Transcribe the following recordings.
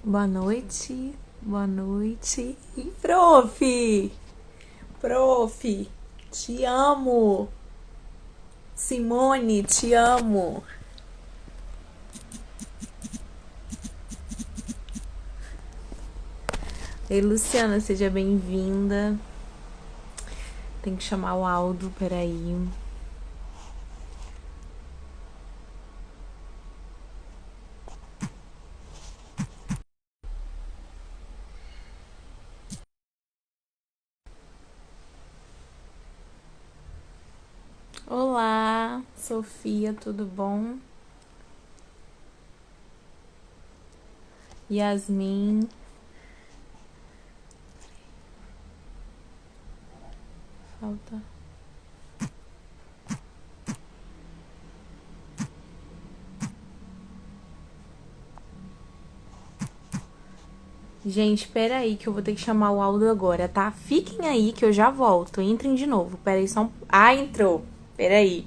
Boa noite, boa noite. E prof, prof, te amo. Simone, te amo. Ei, Luciana, seja bem-vinda. Tem que chamar o Aldo, peraí. Olá, Sofia, tudo bom? Yasmin, falta. Gente, peraí que eu vou ter que chamar o Aldo agora, tá? Fiquem aí que eu já volto. Entrem de novo. Peraí, só um... Ah, entrou. Peraí.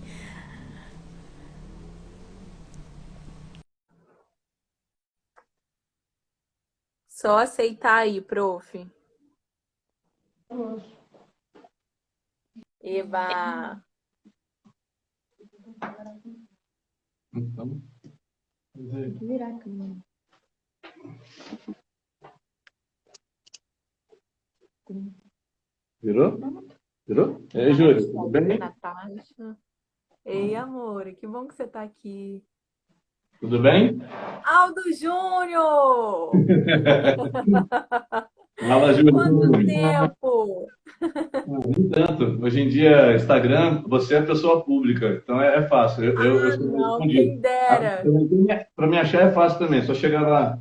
Só aceitar aí, prof. Eba. Então, virar a câmera. Virou? Virou? E aí, Júlia, tudo bem? Natasha. Ei, amor, que bom que você tá aqui. Tudo bem? Aldo Júnior! Fala, Júlia. Quanto tempo! Nem tanto. Hoje em dia, Instagram, você é pessoa pública, então é fácil. Eu Ah, sou mais não, escondido. quem dera. Para me achar é fácil também, só chegar lá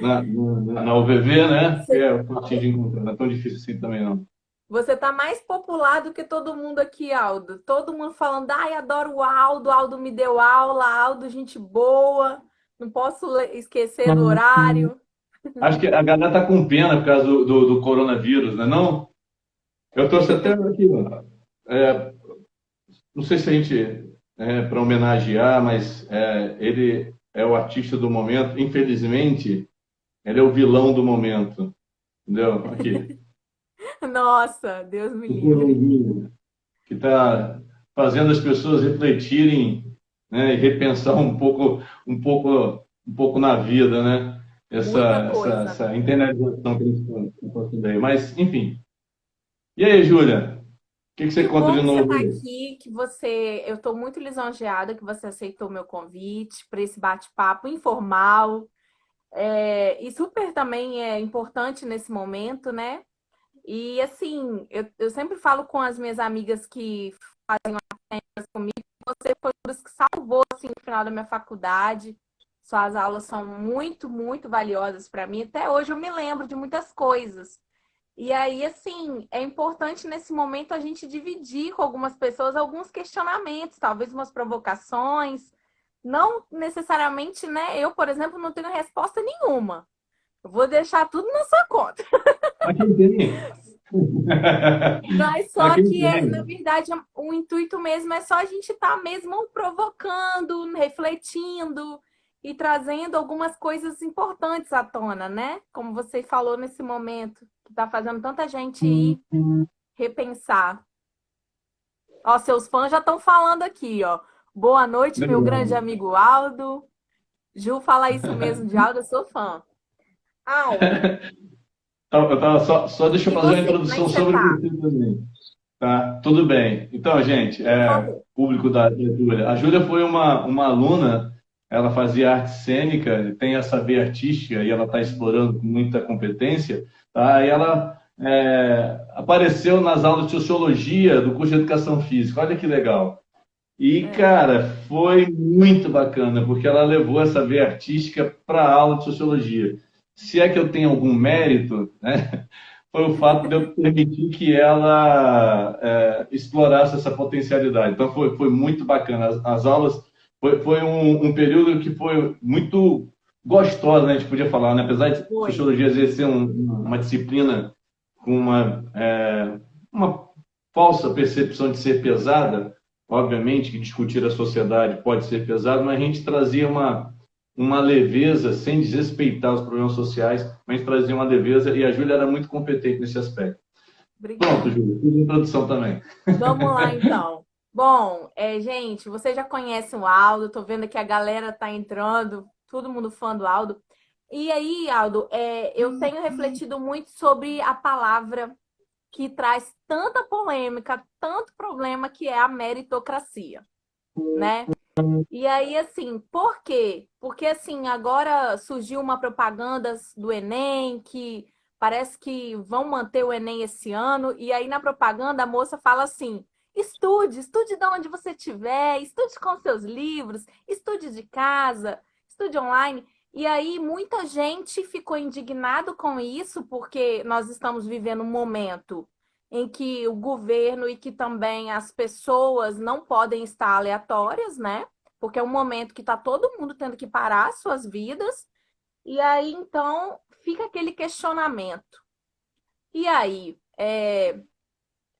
na UVV, né? Que é fácil de encontrar, não é tão difícil assim também, não. Você tá mais popular do que todo mundo aqui, Aldo. Todo mundo falando, ai, adoro o Aldo, Aldo me deu aula, Aldo, gente boa. Não posso esquecer do horário. Acho que a galera tá com pena por causa do coronavírus, né? Não? Eu trouxe até aqui, ó. É, não sei se a gente para homenagear, mas ele é o artista do momento. Infelizmente, ele é o vilão do momento, entendeu? Aqui, Nossa, Deus me o livre. Coronguinho, que está fazendo as pessoas refletirem, né, e repensar um pouco na vida, né? Muita coisa. Essa internalização que a gente está passando aí. Mas, enfim. E aí, Júlia? O que você Que conta de bom que você novo está aí? aqui, que você, eu estou muito lisonjeada que você aceitou o meu convite para esse bate-papo informal. E super também é importante nesse momento, né? E assim, eu sempre falo com as minhas amigas que comigo, você foi uma das que salvou assim, no final da minha faculdade. Suas aulas são muito, muito valiosas para mim. Até hoje eu me lembro de muitas coisas. E aí, assim, é importante nesse momento a gente dividir com algumas pessoas alguns questionamentos, talvez umas provocações. Não necessariamente, né? Eu, por exemplo, não tenho resposta nenhuma. Eu vou deixar tudo na sua conta. Aqui tem. Mas só Aqui que, na tem. verdade, o intuito mesmo é só a gente estar mesmo provocando, refletindo e trazendo algumas coisas importantes à tona, né? Como você falou nesse momento, que está fazendo tanta gente ir repensar. Ó, seus fãs já estão falando aqui, ó. Boa noite, meu grande Legal. amigo Aldo. Ju fala isso mesmo de Aldo, eu sou fã. Aldo, Só deixa eu e fazer uma você, como é que introdução você sobre tá? você também. Tá, tudo bem. Então, gente, Por favor. público da Júlia. A Júlia foi uma aluna, ela fazia arte cênica, tem essa veia artística e ela está explorando com muita competência, tá? E ela apareceu nas aulas de sociologia do curso de educação física. Olha que legal. E, É. cara, foi muito bacana, porque ela levou essa veia artística para a aula de sociologia. Se é que eu tenho algum mérito, né? Foi o fato de eu permitir que ela explorasse essa potencialidade. Então foi muito bacana. As aulas foi um período que foi muito gostoso, né? A gente podia falar, né? Apesar de Foi. sociologia às vezes ser uma disciplina com uma falsa percepção de ser pesada, obviamente que discutir a sociedade pode ser pesado, mas a gente trazia uma leveza sem desrespeitar os problemas sociais, mas trazer uma leveza, e a Júlia era muito competente nesse aspecto. Pronto, Obrigada. Júlia, fiz a introdução também. Vamos lá, então. Bom, gente, você já conhece o Aldo, tô vendo que a galera tá entrando, todo mundo fã do Aldo. E aí, Aldo, eu tenho refletido muito sobre a palavra que traz tanta polêmica, tanto problema, que é a meritocracia, né? E aí, assim, por quê? Porque, assim, agora surgiu uma propaganda do Enem que parece que vão manter o Enem esse ano, e aí na propaganda a moça fala assim: estude de onde você estiver, estude com seus livros, estude de casa, estude online. E aí muita gente ficou indignado com isso, porque nós estamos vivendo um momento em que o governo e que também as pessoas não podem estar aleatórias, né? Porque é um momento que está todo mundo tendo que parar suas vidas, e aí então fica aquele questionamento. E aí,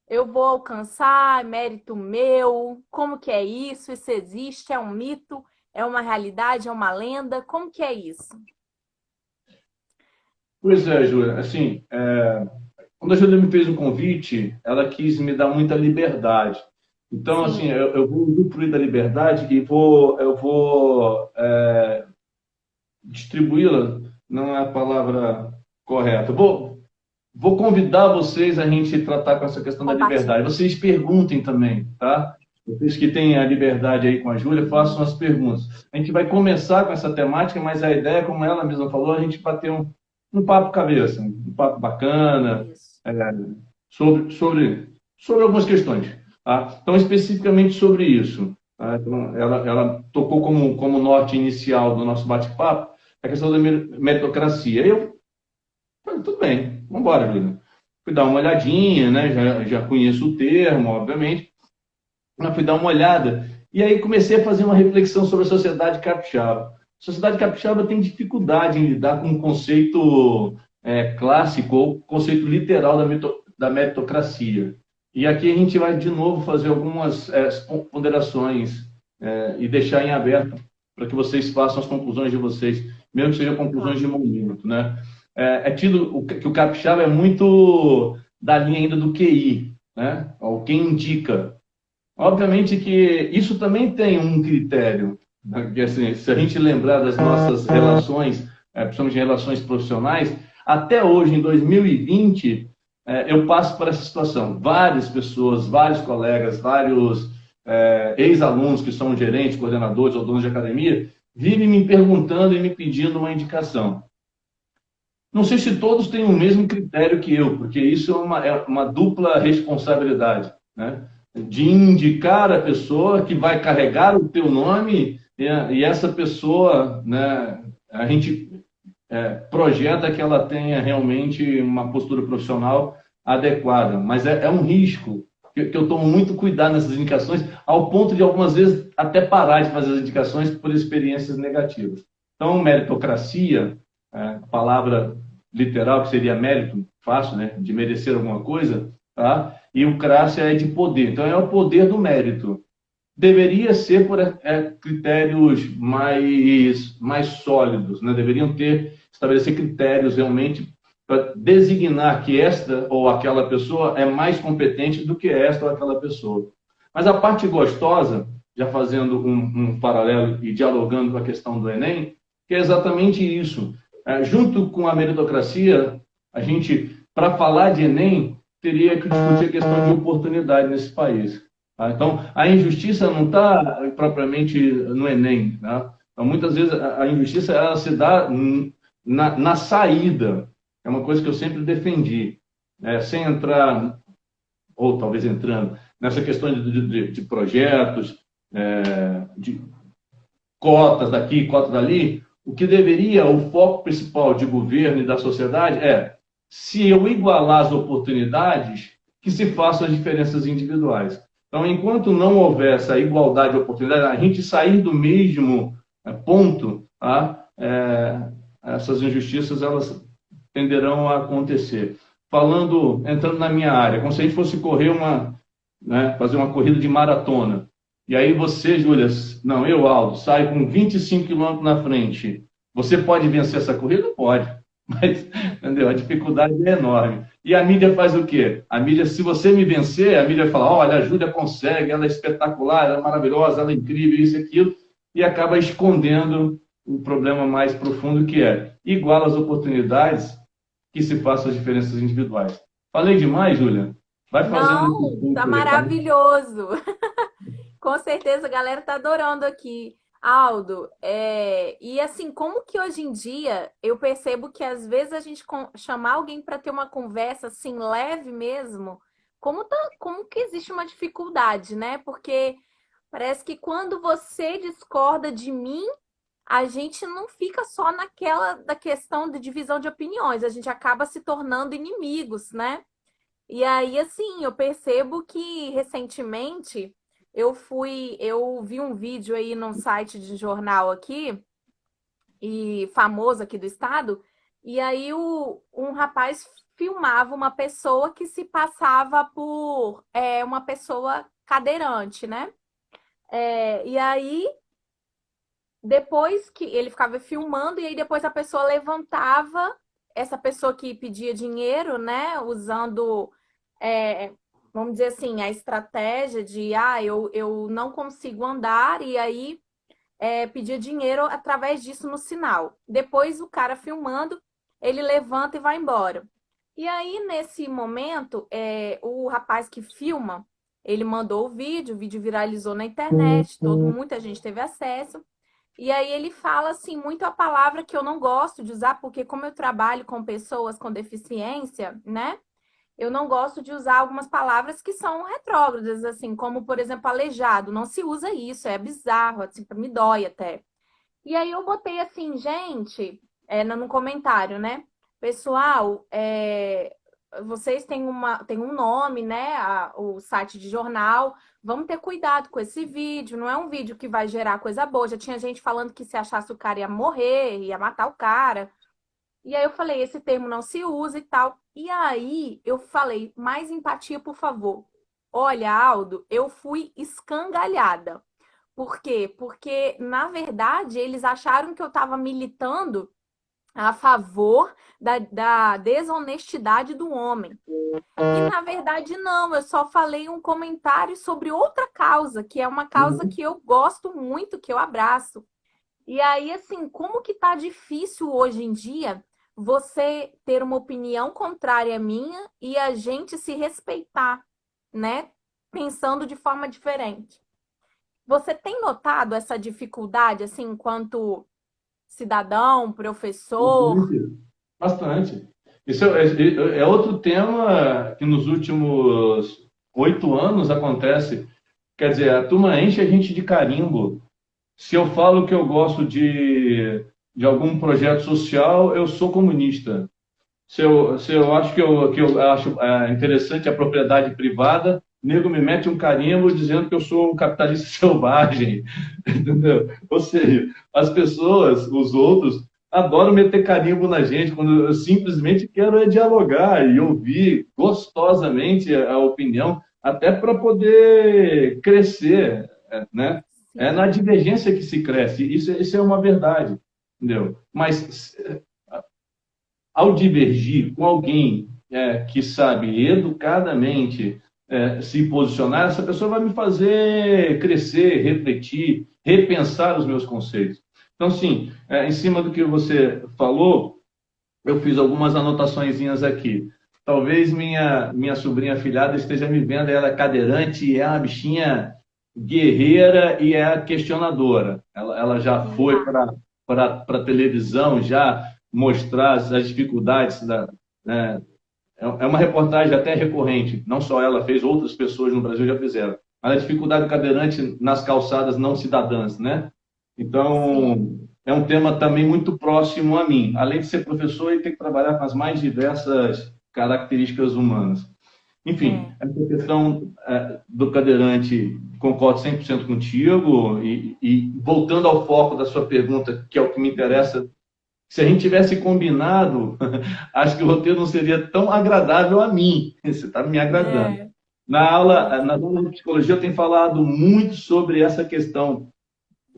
eu vou alcançar, é mérito meu? Como que é isso? Isso existe? É um mito? É uma realidade? É uma lenda? Como que é isso? Pois é, Júlia, assim, quando a Júlia me fez um convite, ela quis me dar muita liberdade. Então, assim, Sim, eu vou usufruir da liberdade e eu vou distribuí-la, não é a palavra correta. Vou convidar vocês a gente tratar com essa questão da liberdade. compartilhe. Vocês perguntem também, tá? Vocês que têm a liberdade aí com a Júlia, façam as perguntas. A gente vai começar com essa temática, mas a ideia, como ela mesma falou, a gente bater um papo cabeça, um papo bacana, Isso. é, sobre algumas questões. Tá? Então, especificamente sobre isso. Tá? Então, ela tocou como norte inicial do nosso bate-papo a questão da meritocracia. Eu falei, tudo bem, vamos embora, Júlia. Fui dar uma olhadinha, né? Já conheço o termo, obviamente, mas fui dar uma olhada. E aí comecei a fazer uma reflexão sobre a sociedade capixaba. A sociedade capixaba tem dificuldade em lidar com o conceito clássico ou conceito literal da meritocracia. E aqui a gente vai de novo fazer algumas ponderações e deixar em aberto para que vocês façam as conclusões de vocês, mesmo que sejam conclusões de Claro. momento, né? É tido que o capixaba é muito da linha ainda do QI, né? O quem indica. Obviamente que isso também tem um critério, né? Porque, assim, se a gente lembrar das nossas relações, principalmente relações profissionais, até hoje, em 2020, eu passo por essa situação. Várias pessoas, vários colegas, vários ex-alunos que são gerentes, coordenadores ou donos de academia, vivem me perguntando e me pedindo uma indicação. Não sei se todos têm o mesmo critério que eu, porque isso é uma dupla responsabilidade, né? De indicar a pessoa que vai carregar o teu nome e essa pessoa, né, a gente projeta que ela tenha realmente uma postura profissional adequada, mas é um risco que eu tomo muito cuidado nessas indicações, ao ponto de algumas vezes até parar de fazer as indicações por experiências negativas. Então, meritocracia, a palavra literal que seria mérito, fácil, né, de merecer alguma coisa, tá? E o crácia é de poder. Então, é o poder do mérito. Deveria ser por critérios mais sólidos, né? Deveriam estabelecer critérios realmente para designar que esta ou aquela pessoa é mais competente do que esta ou aquela pessoa. Mas a parte gostosa, já fazendo um paralelo e dialogando com a questão do Enem, que é exatamente isso. Junto com a meritocracia, a gente, para falar de Enem, teria que discutir a questão de oportunidade nesse país. Tá? Então, a injustiça não está propriamente no Enem. Tá? Então, muitas vezes, a injustiça ela se dá na saída. É uma coisa que eu sempre defendi. Sem entrar, ou talvez entrando, nessa questão de projetos, de cotas daqui, cotas dali, o que deveria, o foco principal de governo e da sociedade se eu igualar as oportunidades, que se façam as diferenças individuais. Então, enquanto não houver essa igualdade de oportunidade, a gente sair do mesmo ponto, tá? Essas injustiças elas tenderão a acontecer. Entrando na minha área, como se a gente fosse correr fazer uma corrida de maratona. e aí você, Júlia, não, eu, Aldo, saio com 25 quilômetros na frente. Você pode vencer essa corrida? Pode. Mas, entendeu? A dificuldade é enorme. E a mídia faz o quê? A mídia, se você me vencer, a mídia fala, olha, a Júlia consegue, ela é espetacular, ela é maravilhosa, ela é incrível, isso e aquilo, e acaba escondendo o problema mais profundo que é igual as oportunidades que se façam as diferenças individuais. Falei demais, Júlia? Vai fazendo esse Não, tá ponto aí, tá? maravilhoso. Com certeza a galera tá adorando aqui. Aldo, e assim, como que hoje em dia eu percebo que às vezes a gente chamar alguém para ter uma conversa assim leve mesmo, como que existe uma dificuldade, né? Porque parece que quando você discorda de mim, a gente não fica só naquela da questão de divisão de opiniões, a gente acaba se tornando inimigos, né? E aí, assim, eu percebo que recentemente eu vi um vídeo aí num site de jornal aqui, e famoso aqui do estado, e aí um rapaz filmava uma pessoa que se passava por uma pessoa cadeirante, né? E aí, depois que ele ficava filmando, e aí depois a pessoa levantava, essa pessoa que pedia dinheiro, né? Usando é, vamos dizer assim, a estratégia de, eu não consigo andar, e aí pedir dinheiro através disso no sinal. Depois o cara filmando, ele levanta e vai embora. E aí, nesse momento, o rapaz que filma, ele mandou o vídeo viralizou na internet, muita gente teve acesso. E aí ele fala assim muito a palavra que eu não gosto de usar, porque como eu trabalho com pessoas com deficiência, né? Eu não gosto de usar algumas palavras que são retrógradas, assim, como, por exemplo, aleijado. Não se usa isso, é bizarro, assim, me dói até. E aí eu botei assim, gente, no comentário, né? Pessoal, vocês têm um nome, né? O site de jornal. Vamos ter cuidado com esse vídeo. Não é um vídeo que vai gerar coisa boa. Já tinha gente falando que se achasse o cara ia morrer, ia matar o cara. E aí eu falei, esse termo não se usa e tal. E aí eu falei, mais empatia, por favor. Olha, Aldo, eu fui escangalhada. Por quê? Porque, na verdade, eles acharam que eu estava militando a favor da desonestidade do homem. E, na verdade, não. Eu só falei um comentário sobre outra causa, que é uma causa Uhum. que eu gosto muito, que eu abraço. E aí, assim, como que tá difícil hoje em dia você ter uma opinião contrária à minha e a gente se respeitar, né? Pensando de forma diferente. Você tem notado essa dificuldade, assim, enquanto cidadão, professor? Bastante. Bastante. Isso é outro tema que nos últimos 8 anos acontece. Quer dizer, a turma enche a gente de carimbo. Se eu falo que eu gosto de algum projeto social, eu sou comunista. Se eu acho que eu acho interessante a propriedade privada, o nego me mete um carimbo dizendo que eu sou um capitalista selvagem, entendeu? Ou seja, as pessoas, os outros, adoram meter carimbo na gente quando eu simplesmente quero dialogar e ouvir gostosamente a opinião, até para poder crescer, né? É na Sim, divergência que se cresce, isso é uma verdade, entendeu? Mas ao divergir com alguém que sabe educadamente se posicionar, essa pessoa vai me fazer crescer, refletir, repensar os meus conceitos. Então, sim, em cima do que você falou, eu fiz algumas anotaçõezinhas aqui. Talvez minha sobrinha afilhada esteja me vendo, ela é cadeirante, é uma bichinha guerreira e é questionadora. Ela já sim, foi para a televisão, já mostrar as dificuldades né? É uma reportagem até recorrente, não só ela fez, outras pessoas no Brasil já fizeram. Mas a dificuldade do cadeirante nas calçadas não cidadãs, né? sim. Então, é um tema também muito próximo a mim. Além de ser professor, ele tem que trabalhar com as mais diversas características humanas. Enfim, É. essa questão do cadeirante, concordo 100% contigo, e voltando ao foco da sua pergunta, que é o que me interessa, se a gente tivesse combinado, acho que o roteiro não seria tão agradável a mim. Você está me agradando. É. nas aulas de psicologia, eu tenho falado muito sobre essa questão.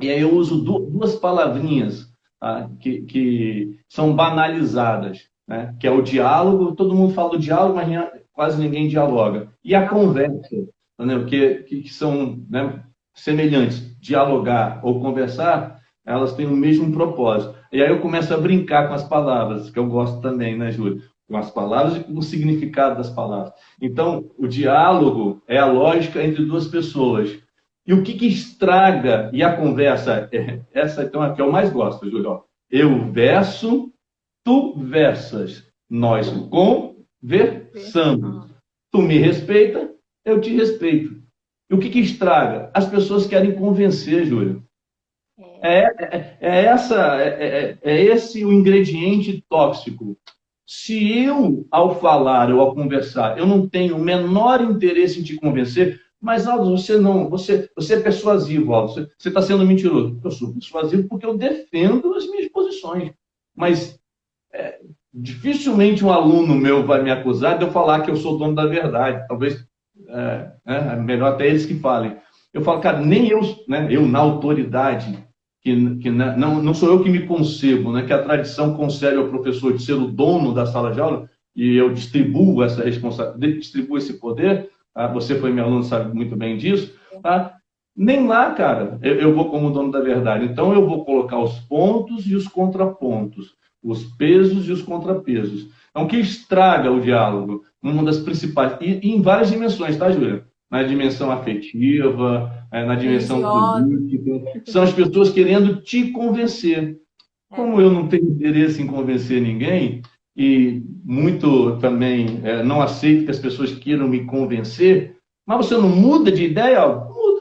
E aí eu uso duas palavrinhas, tá, que são banalizadas, né? Que é o diálogo. Todo mundo fala do diálogo, mas quase ninguém dialoga. E a conversa, né? Que são, né, semelhantes. Dialogar ou conversar, elas têm o mesmo propósito. E aí eu começo a brincar com as palavras, que eu gosto também, né, Júlio? Com as palavras e com o significado das palavras. Então, o diálogo é a lógica entre duas pessoas. E o que estraga, e a conversa, essa então é a que eu mais gosto, Júlio. Eu verso, tu versas. Nós conversamos. Tu me respeita, eu te respeito. E o que estraga? As pessoas querem convencer, Júlio. É esse o ingrediente tóxico. Se eu, ao falar ou ao conversar, eu não tenho o menor interesse em te convencer, mas, Aldo, você não, você é persuasivo, Aldo, você está sendo mentiroso. Eu sou persuasivo porque eu defendo as minhas posições. Mas dificilmente um aluno meu vai me acusar de eu falar que eu sou dono da verdade. Talvez é melhor até eles que falem. Eu falo, cara, nem eu, né, eu na autoridade, que não sou eu que me concebo, né, que a tradição concede ao professor de ser o dono da sala de aula, e eu distribuo essa responsabilidade, distribuo esse poder, tá? Você foi meu aluno, sabe muito bem disso, tá? Nem lá, cara, eu vou como dono da verdade. Então, eu vou colocar os pontos e os contrapontos, os pesos e os contrapesos. Então, o que estraga o diálogo? Uma das principais, e em várias dimensões, tá, Júlia? Na dimensão afetiva, na dimensão Religiosa. política, são as pessoas querendo te convencer. Como eu não tenho interesse em convencer ninguém, e muito também não aceito que as pessoas queiram me convencer, mas você não muda de ideia? Muda.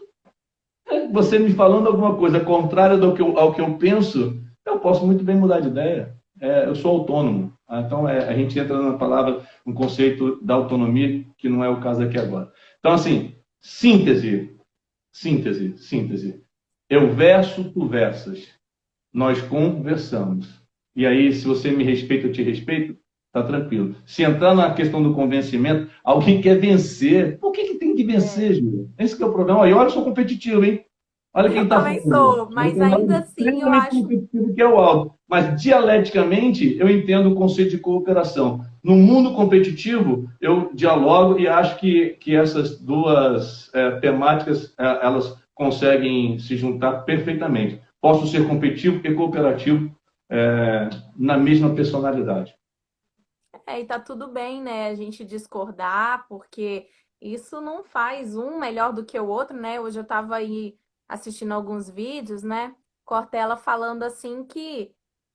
Você me falando alguma coisa contrária ao que eu penso, eu posso muito bem mudar de ideia. Eu sou autônomo. Então, a gente entra na palavra, no conceito da autonomia, que não é o caso aqui agora. Então, assim, síntese, síntese, síntese. Eu verso, tu versas. Nós conversamos. E aí, se você me respeita, eu te respeito, tá tranquilo. Se entrar na questão do convencimento, alguém quer vencer. Por que tem que vencer, Júlia? Esse que é o problema. E olha, eu sou competitivo, hein? Olha quem Eu está também falando. sou, Eu mas tenho um ainda assim eu extremamente acho. competitivo que é o Aldo. Mas dialeticamente, eu entendo o conceito de cooperação. No mundo competitivo, eu dialogo e acho que essas duas temáticas elas conseguem se juntar perfeitamente. Posso ser competitivo e cooperativo na mesma personalidade. E tá tudo bem, né? A gente discordar, porque isso não faz um melhor do que o outro, né? Hoje eu tava aí assistindo alguns vídeos, né? Cortella falando assim que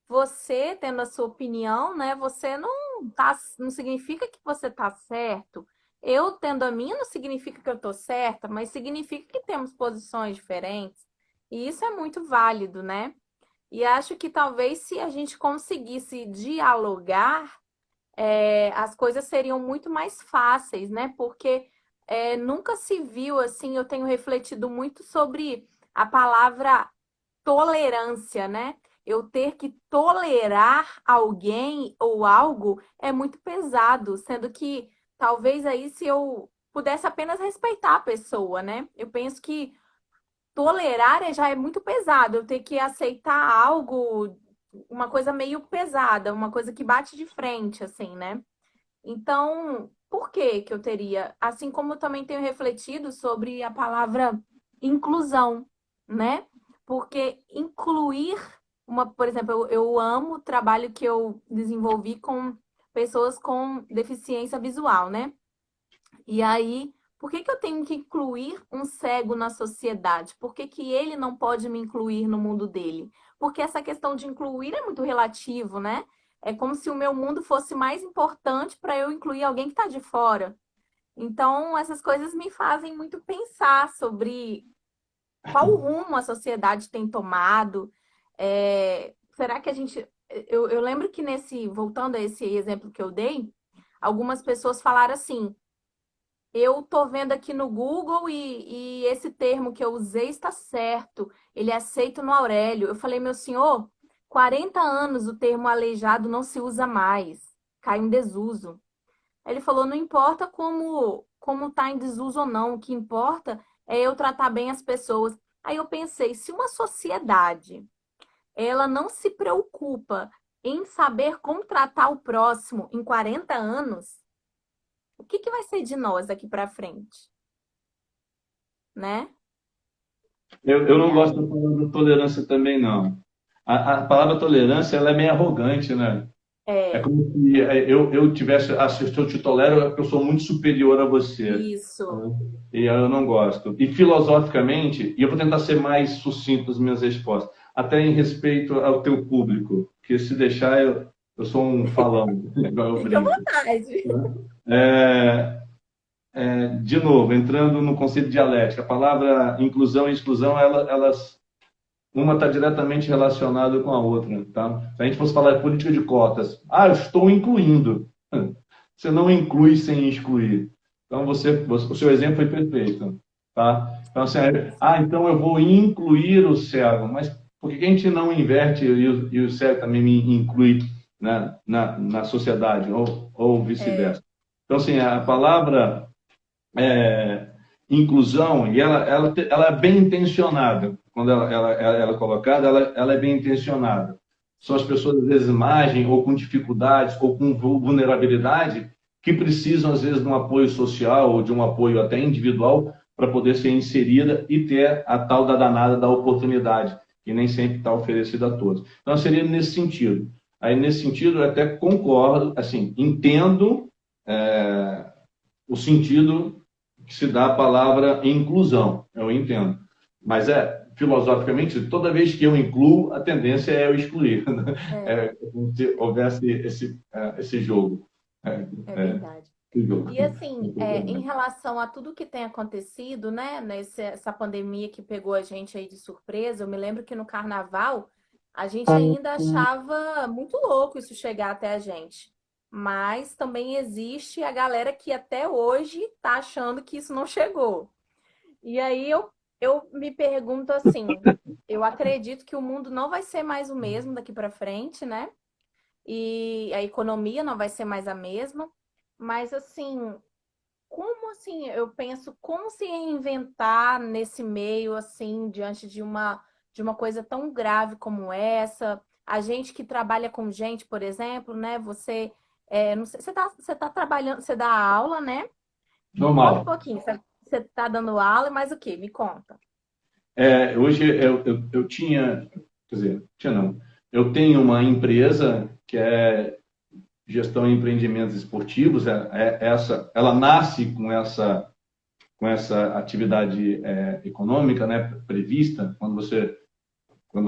você tendo a sua opinião, né? Você não significa que você tá certo. Eu tendo a minha não significa que eu tô certa, mas significa que temos posições diferentes. E isso é muito válido, né? E acho que talvez se a gente conseguisse dialogar as coisas seriam muito mais fáceis, né? Porque nunca se viu assim. Eu tenho refletido muito sobre a palavra tolerância, né? Eu ter que tolerar alguém ou algo é muito pesado, sendo que talvez aí se eu pudesse apenas respeitar a pessoa, né? Eu penso que tolerar já é muito pesado. Eu ter que aceitar algo, uma coisa meio pesada, uma coisa que bate de frente, assim, né? Então, por que que eu teria? Assim como eu também tenho refletido sobre a palavra inclusão, né? Porque incluir por exemplo, eu amo o trabalho que eu desenvolvi com pessoas com deficiência visual, né? E aí, por que que eu tenho que incluir um cego na sociedade? Por que que ele não pode me incluir no mundo dele? Porque essa questão de incluir é muito relativo, né? É como se o meu mundo fosse mais importante para eu incluir alguém que está de fora. Então, essas coisas me fazem muito pensar sobre qual rumo a sociedade tem tomado. Será que a gente. Eu lembro que voltando a esse exemplo que eu dei, algumas pessoas falaram assim. Eu tô vendo aqui no Google e esse termo que eu usei está certo. Ele é aceito no Aurélio. Eu falei, meu senhor, 40 anos o termo aleijado não se usa mais. Caiu em desuso. Ele falou, não importa como está em desuso ou não. O que importa é eu tratar bem as pessoas. Aí eu pensei, se uma sociedade ela não se preocupa em saber como tratar o próximo em 40 anos, o que vai ser de nós daqui para frente, né? Eu E não gosto aí? da palavra tolerância também, não. A palavra tolerância, ela é meio arrogante, né? É É, como se eu tivesse, se eu te tolero, é porque eu sou muito superior a você. isso. Né? E eu não gosto. E filosoficamente, e eu vou tentar ser mais sucinto nas minhas respostas, até em respeito ao teu público, que se deixar, eu sou um falão, igual eu Fica à brinco. vontade. Né? É, de novo, entrando no conceito de dialética, a palavra inclusão e exclusão, elas uma está diretamente relacionada com a outra. Tá? Se a gente fosse falar de política de cotas, eu estou incluindo. Você não inclui sem excluir. Então, o seu exemplo foi perfeito. Tá? Então, assim, então eu vou incluir o cego, mas por que a gente não inverte e o cego também me inclui, né, na sociedade, ou É, vice-versa? Então, assim, a palavra inclusão, e ela é bem intencionada. Quando ela é colocada, ela é bem intencionada. São as pessoas, às vezes, margem, ou com dificuldades, ou com vulnerabilidade, que precisam, às vezes, de um apoio social, ou de um apoio até individual, para poder ser inserida e ter a tal da danada da oportunidade, que nem sempre está oferecida a todos. Então, seria nesse sentido. Aí, nesse sentido, eu até concordo, assim, entendo o sentido que se dá a palavra inclusão, eu entendo. Mas filosoficamente, toda vez que eu incluo, a tendência é eu excluir. Né? é, É como se houvesse esse jogo. É, é é, verdade. esse jogo. E assim, em relação a tudo que tem acontecido, né, essa pandemia que pegou a gente aí de surpresa, eu me lembro que no carnaval a gente ainda achava muito louco isso chegar até a gente. Mas também existe a galera que até hoje tá achando que isso não chegou. E aí eu me pergunto assim, eu acredito que o mundo não vai ser mais o mesmo daqui para frente, né? E a economia não vai ser mais a mesma. Mas assim, como assim? Eu penso como se reinventar nesse meio assim, diante de uma coisa tão grave como essa. A gente que trabalha com gente, por exemplo, né? Você não sei, você tá trabalhando, você dá aula, né? Me conta um Normal. pouquinho. Você tá dando aula, mas o quê? Me conta. Hoje eu tinha, quer dizer, tinha não. Eu tenho uma empresa que é gestão e empreendimentos esportivos. Ela nasce com essa atividade econômica, né, prevista. Quando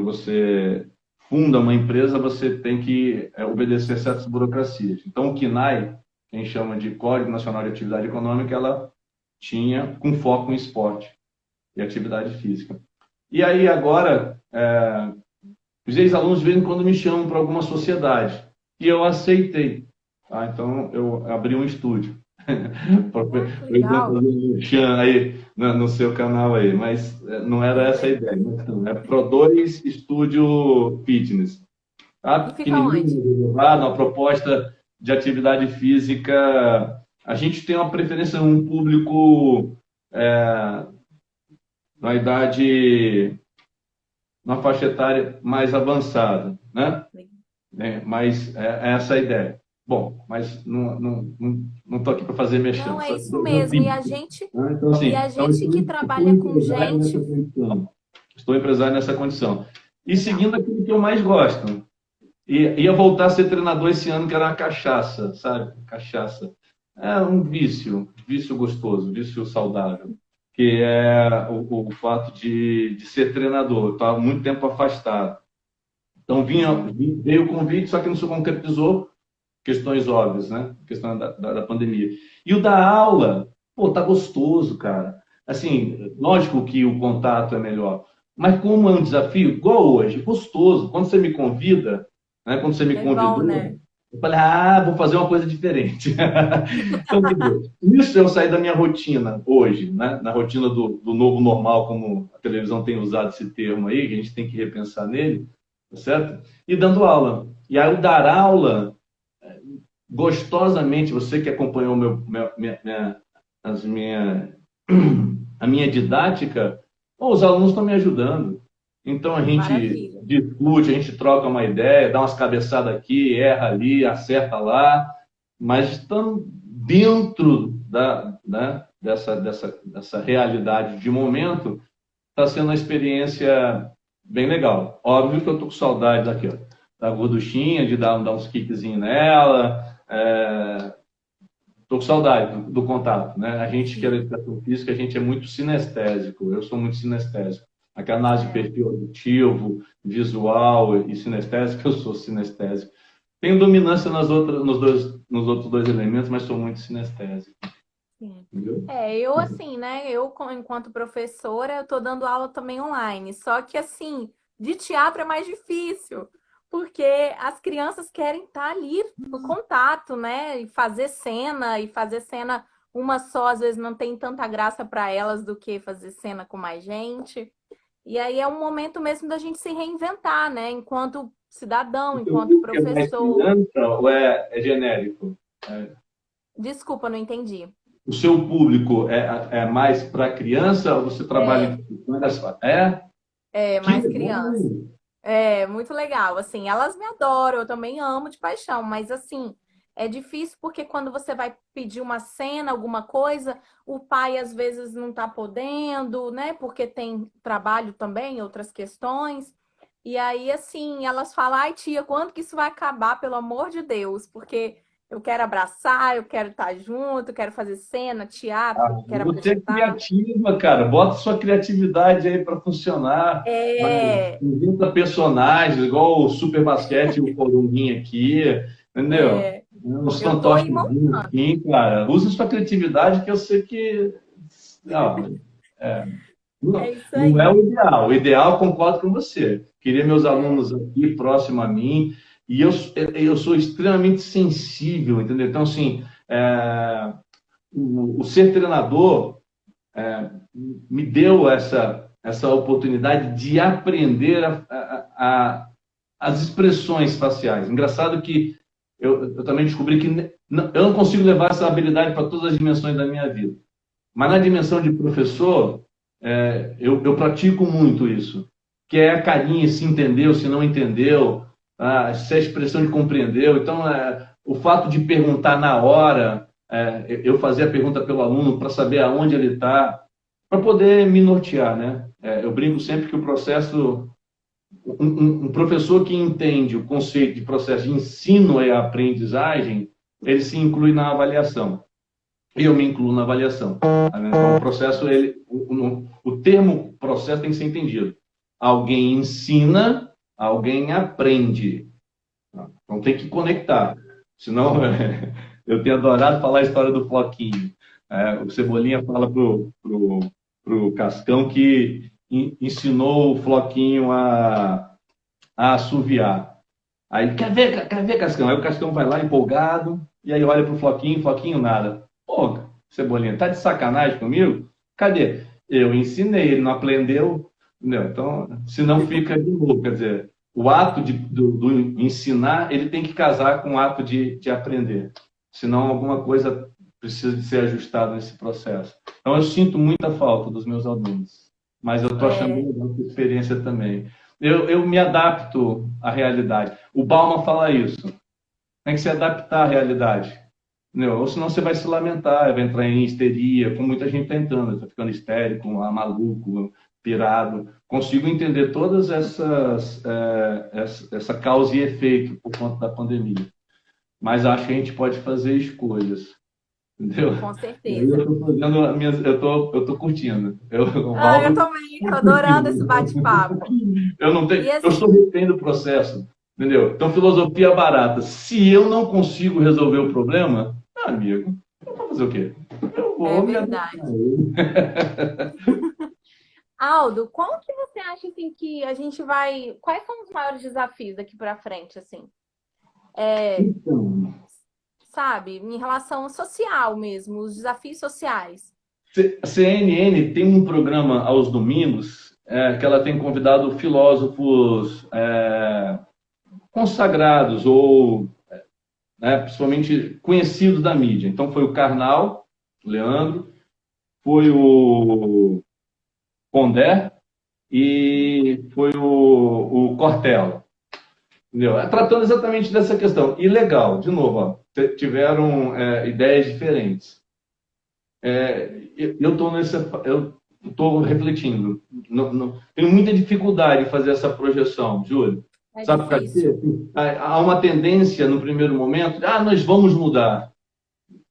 você funda uma empresa, você tem que obedecer certas burocracias. Então, o CNAE, que a gente chama de Código Nacional de Atividade Econômica, ela tinha com foco em esporte e atividade física. E aí, agora, os ex-alunos, de vez em quando, me chamam para alguma sociedade. E eu aceitei. Tá? Então, eu abri um estúdio. Ah, que Eu tento legal. fazer um chão aí no seu canal aí, mas não era essa a Beleza. ideia. Então, é Pro2 Estúdio Fitness. Tá? E fica onde? Pequenininho, reservado, uma proposta de atividade física. A gente tem uma preferência, um público na idade, na faixa etária mais avançada, né? Mas é essa a ideia. Bom, mas não estou aqui para fazer mexão, Não, é só isso dou mesmo. dica. Né? Então, E assim, a gente que estou trabalha com empresário gente, nessa condição. Estou empresário nessa condição. E legal. seguindo aquilo que eu mais gosto. Ia voltar a ser treinador esse ano, que era uma cachaça, sabe? Cachaça. É um vício gostoso, vício saudável, que é o fato de ser treinador. Estava muito tempo afastado. Então Uhum. veio o convite, só que não se concretizou, questões óbvias, né? Questão da pandemia. E o da aula, pô, tá gostoso, cara. Assim, lógico que o contato é melhor, mas como é um desafio, igual hoje, gostoso. Quando você me convida, né? Quando você me É bom, convidou, né? eu falei, vou fazer uma coisa diferente. Então, quer dizer, isso eu saí da minha rotina hoje, né? Na rotina do novo normal, como a televisão tem usado esse termo aí, que a gente tem que repensar nele, tá certo? E dando aula. E aí, o dar aula gostosamente, você que acompanhou as minha, a minha didática, bom, os alunos estão me ajudando. Então a gente Maravilha. discute, a gente troca uma ideia, dá umas cabeçadas aqui, erra ali, acerta lá, mas estamos dentro dessa realidade de momento, está sendo uma experiência bem legal. Óbvio que eu estou com saudade daqui, ó, da gorduchinha, de dar uns kickzinhos nela. Estou com saudade do contato, né? A gente que é da Sim. educação física, a gente é muito sinestésico. Eu sou muito sinestésico. Aquela análise de É. perfil auditivo, visual e sinestésico, eu sou sinestésico. Tenho dominância nos outros dois elementos, mas sou muito sinestésico. Sim. Entendeu? Eu assim, né? Enquanto professora, eu tô dando aula também online. Só que assim, de teatro é mais difícil, porque as crianças querem estar ali no contato, né? E fazer cena uma só, às vezes não tem tanta graça para elas do que fazer cena com mais gente. E aí é um momento mesmo da gente se reinventar, né? Enquanto cidadão, O seu enquanto público é mais professor. criança ou é genérico? Desculpa, não entendi. O seu público é mais para criança ou você trabalha em É, instituições? É? Que mais legal! criança. É, muito legal. Assim, elas me adoram, eu também amo de paixão, mas assim, é difícil porque quando você vai pedir uma cena, alguma coisa, o pai às vezes não tá podendo, né? Porque tem trabalho também, outras questões. E aí, assim, elas falam, ai, tia, quando que isso vai acabar, pelo amor de Deus? Porque eu quero abraçar, eu quero estar junto, quero fazer cena, teatro, quero Você é apresentar. criativa, cara. Bota sua criatividade aí para funcionar. É, Inventa personagens, igual o Super Basquete e o Corumbinha aqui, entendeu? é, Uns eu tô aí fantochezinhos aqui, cara. Usa sua criatividade que eu sei que... Não, é não, isso não é aí. o ideal. O ideal, concordo com você. Queria meus É, alunos aqui, próximo a mim, e eu sou extremamente sensível, entendeu? Então, assim, o ser treinador me deu essa oportunidade de aprender as expressões faciais. Engraçado que eu também descobri que eu não consigo levar essa habilidade para todas as dimensões da minha vida. Mas na dimensão de professor, eu pratico muito isso, que é a carinha, se entendeu, se não entendeu, se a expressão de compreendeu. Então, o fato de perguntar na hora, eu fazer a pergunta pelo aluno para saber aonde ele está, para poder me nortear, né? Eu brinco sempre que o processo, um professor que entende o conceito de processo de ensino e aprendizagem, ele se inclui na avaliação. E eu me incluo na avaliação. Então, o processo, o termo processo tem que ser entendido. Alguém ensina, alguém aprende. Então tem que conectar. Senão, eu tenho adorado falar a história do Floquinho. O Cebolinha fala pro Cascão que ensinou o Floquinho a assoviar. Aí, quer ver, Cascão? Aí o Cascão vai lá empolgado, e aí olha pro Floquinho, Floquinho nada. Pô, Cebolinha, tá de sacanagem comigo? Cadê? Eu ensinei, ele não aprendeu. Entendeu? Então, se não fica de novo. Quer dizer, o ato do ensinar, ele tem que casar com o ato de aprender. Senão, alguma coisa precisa de ser ajustada nesse processo. Então, eu sinto muita falta dos meus alunos. Mas eu estou achando é, legal essa experiência também. Eu me adapto à realidade. O Bauman fala isso. Tem que se adaptar à realidade. Entendeu? Ou senão você vai se lamentar, vai entrar em histeria, como muita gente está entrando, está ficando histérico, maluco, pirado. Consigo entender todas essa causa e efeito por conta da pandemia. Mas acho que a gente pode fazer escolhas. Entendeu? com E aí eu certeza. estou fazendo eu tô curtindo. O Ah, eu Valdo também, tô adorando esse bate-papo. eu não tenho, E eu sou assim, refém do processo, entendeu? Então, filosofia barata. Se eu não consigo resolver o problema, meu amigo, eu vou fazer o quê? Eu é vou me adaptar verdade. a ele. Aldo, qual que você acha assim que a gente vai. Quais são os maiores desafios daqui para frente, assim? É, Então, sabe, em relação social mesmo, os desafios sociais. a CNN tem um programa aos domingos que ela tem convidado filósofos consagrados ou principalmente conhecidos da mídia. Então foi o Karnal, o Leandro, foi o Pondé e foi o Cortella. Entendeu? Tratando exatamente dessa questão. E legal, de novo, ó, tiveram ideias diferentes. Eu estou refletindo. Tenho muita dificuldade em fazer essa projeção, Júlio. É Sabe por causa de quê? difícil. Há uma tendência no primeiro momento, nós vamos mudar.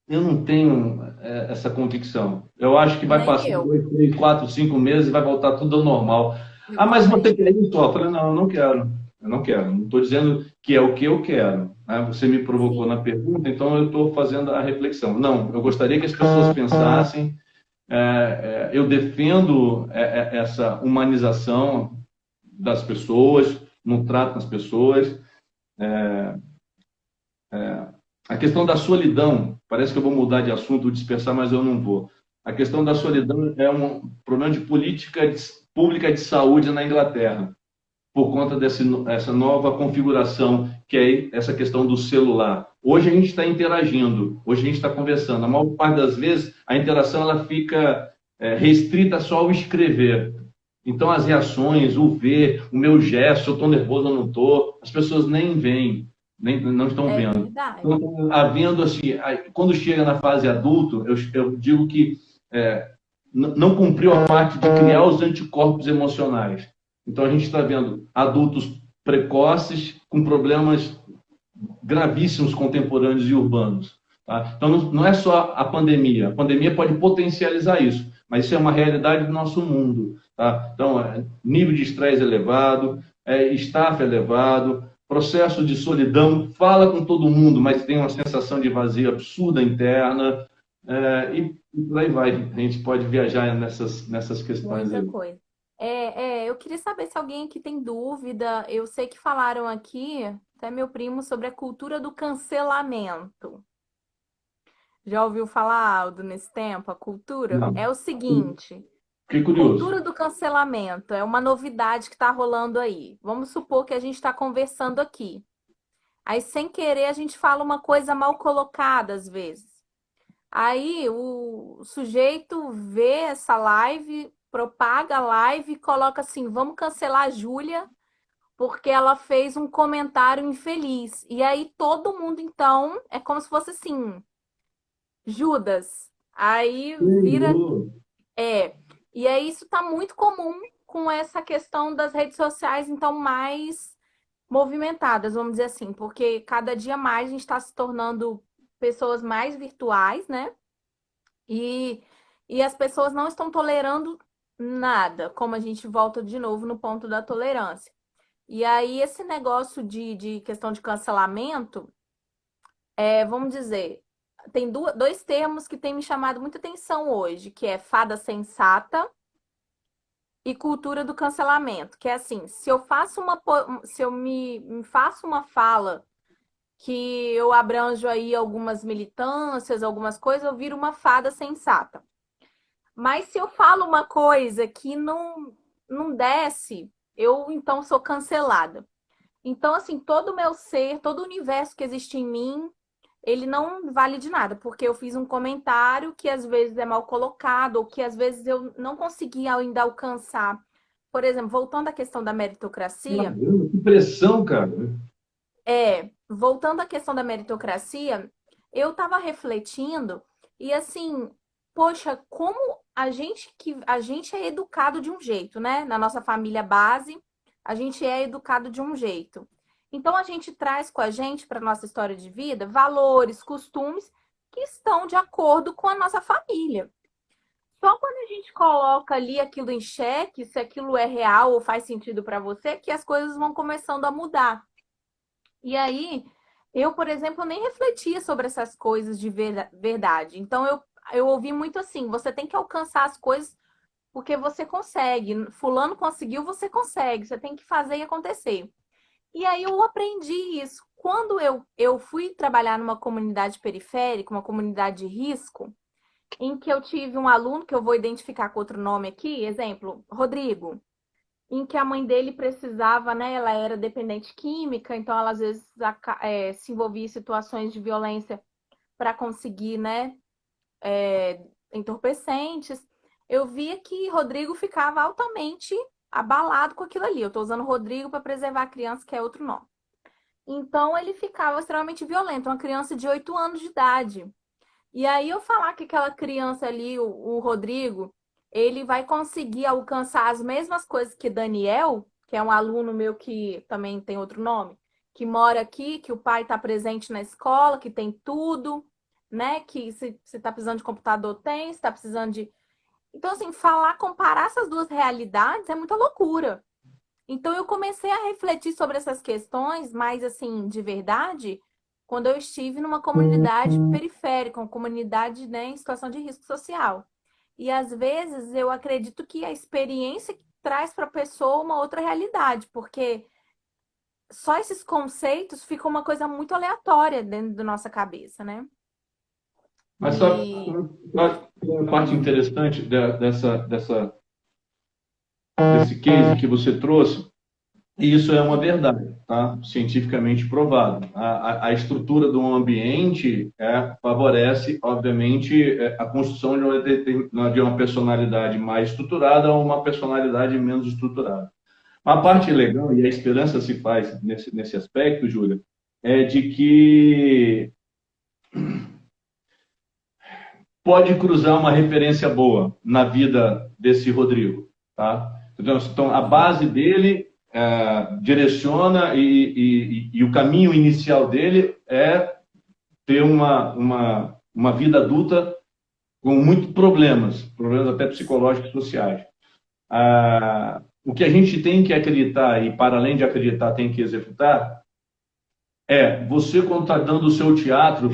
Eu não tenho essa convicção. Eu acho que vai Nem passar eu. 2, 3, 4, 5 meses e vai voltar tudo ao normal. Eu Ah, mas você também. quer isso? Eu falei, não, eu não quero. Eu não quero. Não estou dizendo que é o que eu quero, né? Você me provocou na Sim, pergunta, então eu estou fazendo a reflexão. Não, eu gostaria que as pessoas pensassem. Eu defendo essa humanização das pessoas, no trato das pessoas. A questão da solidão, parece que eu vou mudar de assunto, dispersar, mas eu não vou. A questão da solidão é um problema de política pública de saúde na Inglaterra, por conta dessa nova configuração, que é essa questão do celular. Hoje a gente está interagindo, hoje a gente está conversando. A maior parte das vezes, a interação ela fica restrita só ao escrever. Então, as reações, o ver, o meu gesto, se eu estou nervoso ou não estou, as pessoas nem veem, nem não estão é vendo. verdade. Então, havendo assim, quando chega na fase adulto, eu digo que não cumpriu a parte de criar os anticorpos emocionais. Então, a gente está vendo adultos precoces com problemas gravíssimos contemporâneos e urbanos. Tá? Então, não é só a pandemia pode potencializar isso, mas isso é uma realidade do nosso mundo. Tá? Então, nível de estresse elevado, staff elevado, processo de solidão, fala com todo mundo, mas tem uma sensação de vazio absurda interna, e por aí vai. A gente pode viajar nessas questões Muita aí. coisa. Eu queria saber se alguém aqui tem dúvida. Eu sei que falaram aqui, até meu primo, sobre a cultura do cancelamento. Já ouviu falar, Aldo, nesse tempo? A cultura Não. é o seguinte: Fiquei curioso. cultura do cancelamento é uma novidade que está rolando aí. Vamos supor que a gente está conversando aqui. Aí, sem querer, a gente fala uma coisa mal colocada às vezes. Aí o sujeito vê essa live, propaga a live e coloca assim: vamos cancelar a Júlia porque ela fez um comentário infeliz. E aí todo mundo, então, é como se fosse assim, Judas. Aí vira. Curioso. É. E aí isso tá muito comum com essa questão das redes sociais, então, mais movimentadas, vamos dizer assim, porque cada dia mais a gente está se tornando pessoas mais virtuais, né? E, e as pessoas não estão tolerando nada, como a gente volta de novo no ponto da tolerância. E aí, esse negócio de questão de cancelamento, vamos dizer, tem dois termos que têm me chamado muita atenção hoje, que é fada sensata e cultura do cancelamento, que é assim, se eu faço se eu me faço uma fala que eu abranjo aí algumas militâncias, algumas coisas, eu viro uma fada sensata. Mas se eu falo uma coisa que não desce, eu então sou cancelada. Então, assim, todo o meu ser, todo o universo que existe em mim, ele não vale de nada, porque eu fiz um comentário que às vezes é mal colocado, ou que às vezes eu não consegui ainda alcançar. Por exemplo, voltando à questão da meritocracia, Caramba, que pressão, cara. voltando à questão da meritocracia, eu estava refletindo e assim, poxa, como a gente é educado de um jeito, né? Na nossa família base, a gente é educado de um jeito. Então a gente traz com a gente para nossa história de vida valores, costumes que estão de acordo com a nossa família. Só quando a gente coloca ali aquilo em xeque, se aquilo é real ou faz sentido para você, que as coisas vão começando a mudar. E aí, eu, por exemplo, nem refletia sobre essas coisas de verdade. Então, eu ouvi muito assim: você tem que alcançar as coisas porque você consegue. Fulano conseguiu, você consegue. Você tem que fazer e acontecer. E aí, eu aprendi isso. Quando eu fui trabalhar numa comunidade periférica, uma comunidade de risco, em que eu tive um aluno, que eu vou identificar com outro nome aqui, exemplo, Rodrigo, em que a mãe dele precisava, né? Ela era dependente química, então ela às vezes se envolvia em situações de violência para conseguir, né? entorpecentes, eu via que Rodrigo ficava altamente abalado com aquilo ali. Eu estou usando Rodrigo para preservar a criança, que é outro nome. Então ele ficava extremamente violento, uma criança de 8 anos de idade. E aí eu falar que aquela criança ali, o Rodrigo, ele vai conseguir alcançar as mesmas coisas que Daniel, que é um aluno meu que também tem outro nome, que mora aqui, que o pai está presente na escola, que tem tudo, né? Que se está precisando de computador tem, se está precisando de. Então, assim, falar, comparar essas duas realidades é muita loucura. Então, eu comecei a refletir sobre essas questões, mais assim, de verdade, quando eu estive numa comunidade periférica, uma comunidade, né, em situação de risco social. E às vezes eu acredito que a experiência traz para a pessoa uma outra realidade, porque só esses conceitos ficam uma coisa muito aleatória dentro da nossa cabeça, né? Mas só E uma parte interessante desse case que você trouxe, e isso é uma verdade, tá? Cientificamente provado. A estrutura do ambiente favorece, obviamente, a construção de uma personalidade mais estruturada ou uma personalidade menos estruturada. A parte legal, e a esperança se faz nesse aspecto, Júlia, é de que pode cruzar uma referência boa na vida desse Rodrigo, tá? Então, a base dele direciona e o caminho inicial dele é ter uma vida adulta com muitos problemas até psicológicos e sociais. O que a gente tem que acreditar e, para além de acreditar, tem que executar você, quando está dando o seu teatro,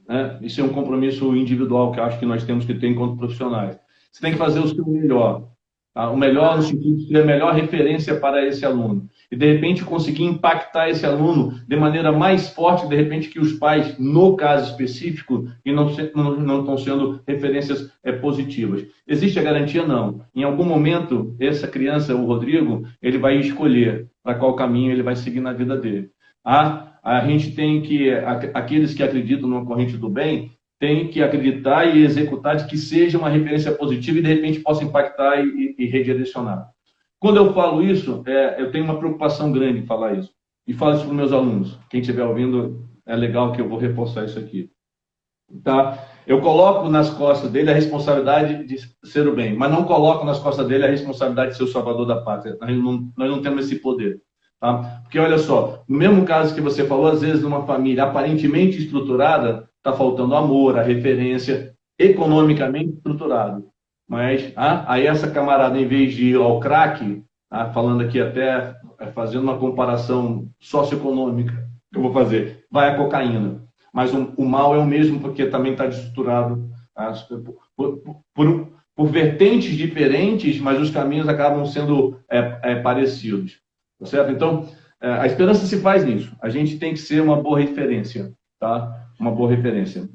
né, isso é um compromisso individual que eu acho que nós temos que ter enquanto profissionais. Você tem que fazer o seu melhor. Tá? O melhor no sentido de ser a melhor referência para esse aluno. E, de repente, conseguir impactar esse aluno de maneira mais forte, de repente, que os pais, no caso específico, e não estão sendo referências positivas. Existe a garantia? Não. Em algum momento, essa criança, o Rodrigo, ele vai escolher para qual caminho ele vai seguir na vida dele. A gente tem que, aqueles que acreditam numa corrente do bem, tem que acreditar e executar de que seja uma referência positiva e, de repente, possa impactar e redirecionar. Quando eu falo isso, eu tenho uma preocupação grande em falar isso. E falo isso para os meus alunos. Quem estiver ouvindo, é legal que eu vou reforçar isso aqui. Tá? Eu coloco nas costas dele a responsabilidade de ser o bem, mas não coloco nas costas dele a responsabilidade de ser o salvador da pátria. Nós não temos esse poder. Tá? Porque, olha só, no mesmo caso que você falou, às vezes numa família aparentemente estruturada, está faltando amor, a referência, economicamente estruturado. Mas aí essa camarada, em vez de ir ao crack, falando aqui até, fazendo uma comparação socioeconômica, que eu vou fazer, vai a cocaína. Mas o mal é o mesmo, porque também está estruturado por vertentes diferentes, mas os caminhos acabam sendo parecidos. Tá certo? Então, a esperança se faz nisso. A gente tem que ser uma boa referência, tá? Uma boa referência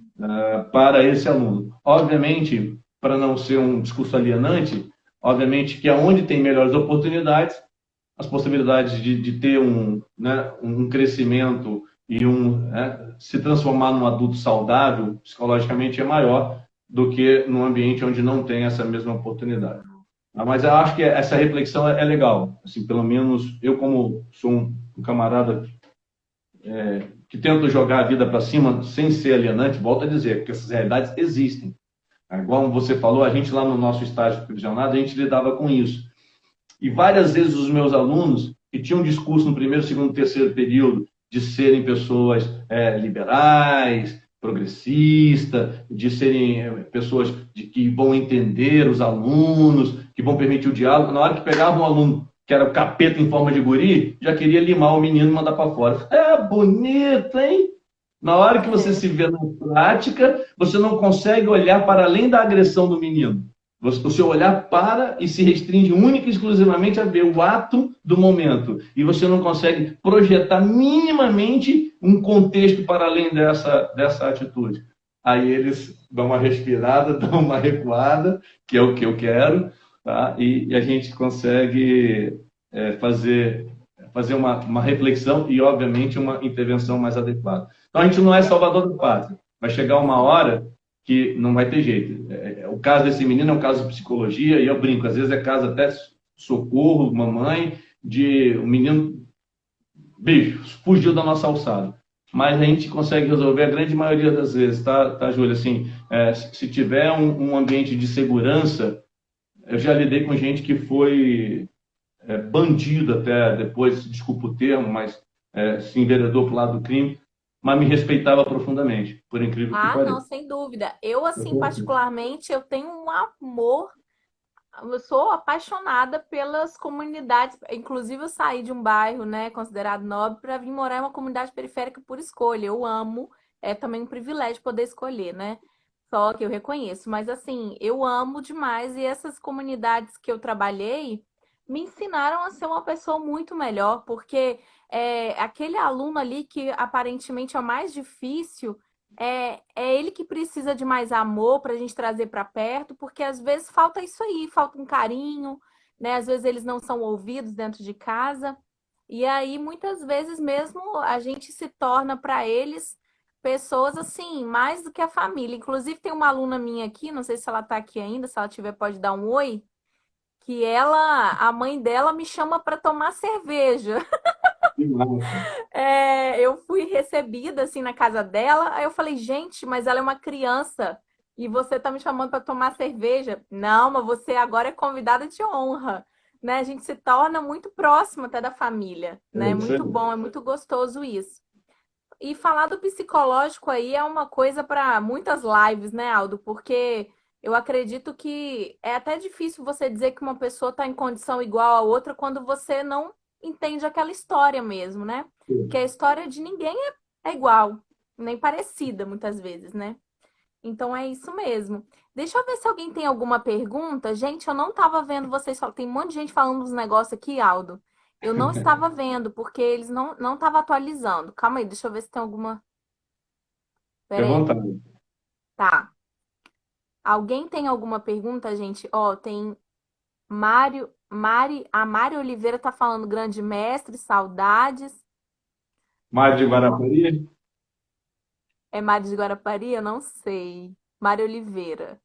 para esse aluno. Obviamente, para não ser um discurso alienante, obviamente que aonde tem melhores oportunidades, as possibilidades de ter um crescimento e se transformar num adulto saudável, psicologicamente, é maior do que num ambiente onde não tem essa mesma oportunidade. Mas eu acho que essa reflexão é legal. Assim, pelo menos eu, como sou um camarada que tenta jogar a vida para cima sem ser alienante, volto a dizer, que essas realidades existem. Igual você falou, a gente lá no nosso estágio supervisionado, a gente lidava com isso. E várias vezes os meus alunos, que tinham um discurso no primeiro, segundo, terceiro período, de serem pessoas liberais, progressistas, de serem pessoas que vão entender os alunos, que vão permitir o diálogo. Na hora que pegavam um aluno que era o capeta em forma de guri, já queria limar o menino e mandar para fora. Bonito, hein? Na hora que você se vê na prática, você não consegue olhar para além da agressão do menino. O seu olhar para e se restringe única e exclusivamente a ver o ato do momento. E você não consegue projetar minimamente um contexto para além dessa atitude. Aí eles dão uma respirada, dão uma recuada, que é o que eu quero, tá? E a gente consegue fazer uma reflexão e, obviamente, uma intervenção mais adequada. Então, a gente não é salvador da pátria. Vai chegar uma hora que não vai ter jeito. O caso desse menino é um caso de psicologia, e eu brinco, às vezes é caso até socorro, mamãe, de um menino, bicho, fugiu da nossa alçada. Mas a gente consegue resolver a grande maioria das vezes, tá Júlia? Assim, se tiver um ambiente de segurança, eu já lidei com gente que foi bandido até, depois, desculpa o termo, mas se enveredou para o lado do crime, mas me respeitava profundamente, por incrível que Ah, não, pareça. sem dúvida. Eu, assim, particularmente, eu tenho um amor. Eu sou apaixonada pelas comunidades. Inclusive, eu saí de um bairro, né, considerado nobre, para vir morar em uma comunidade periférica por escolha. Eu amo. É também um privilégio poder escolher, né? Só que eu reconheço. Mas, assim, eu amo demais. E essas comunidades que eu trabalhei me ensinaram a ser uma pessoa muito melhor, porque aquele aluno ali que aparentemente é o mais difícil. É ele que precisa de mais amor para a gente trazer para perto, porque às vezes falta isso aí, falta um carinho, né? Às vezes eles não são ouvidos dentro de casa. E aí, muitas vezes mesmo, a gente se torna para eles pessoas assim, mais do que a família. Inclusive, tem uma aluna minha aqui, não sei se ela está aqui ainda, se ela tiver, pode dar um oi, que a mãe dela me chama para tomar cerveja. Que massa. Eu fui recebida assim na casa dela, aí eu falei, gente, mas ela é uma criança e você tá me chamando para tomar cerveja? Não, mas você agora é convidada de honra, né? A gente se torna muito próximo até da família, né? É Isso muito aí. bom, é muito gostoso isso. E falar do psicológico aí é uma coisa para muitas lives, né, Aldo? Porque eu acredito que é até difícil você dizer que uma pessoa está em condição igual a outra quando você não entende aquela história mesmo, né? Porque a história de ninguém é igual, nem parecida muitas vezes, né? Então é isso mesmo. Deixa eu ver se alguém tem alguma pergunta. Gente, eu não estava vendo vocês falar. Tem um monte de gente falando dos negócios aqui, Aldo. Eu não estava vendo, porque eles não estavam atualizando. Calma aí, deixa eu ver se tem alguma. Fique à Pera aí. vontade. Tá. Alguém tem alguma pergunta, gente? Ó, tem a Mari Oliveira tá falando grande mestre, saudades. Mário de Guarapari? É Mari de Guarapari? Eu não sei. Mari Oliveira.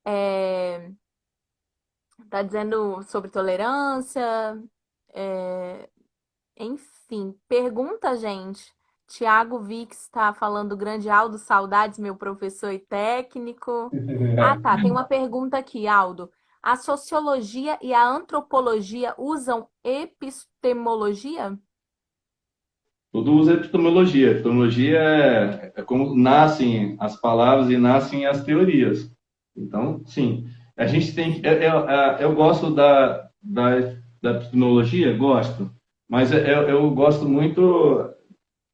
É, tá dizendo sobre tolerância. É, enfim, pergunta, gente. Tiago Vix está falando grande Aldo, saudades, meu professor e técnico. Ah, tá. Tem uma pergunta aqui, Aldo. A sociologia e a antropologia usam epistemologia? Tudo usa epistemologia. Epistemologia é como nascem as palavras e nascem as teorias. Então, sim, a gente tem. Eu gosto da epistemologia, gosto, mas eu gosto muito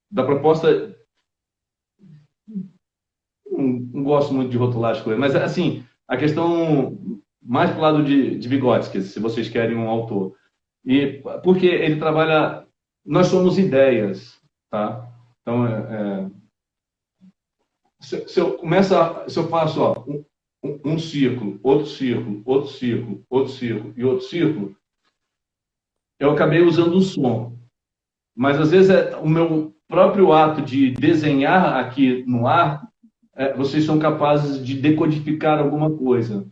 da proposta. Não gosto muito de rotular as coisas, mas assim, a questão mais para o lado de Vygotsky, se vocês querem um autor. E porque ele trabalha. Nós somos ideias, tá? Então, se eu faço um círculo, outro círculo, outro círculo, outro círculo e outro círculo, eu acabei usando um som. Mas às vezes é o meu próprio ato de desenhar aqui no ar, vocês são capazes de decodificar alguma coisa.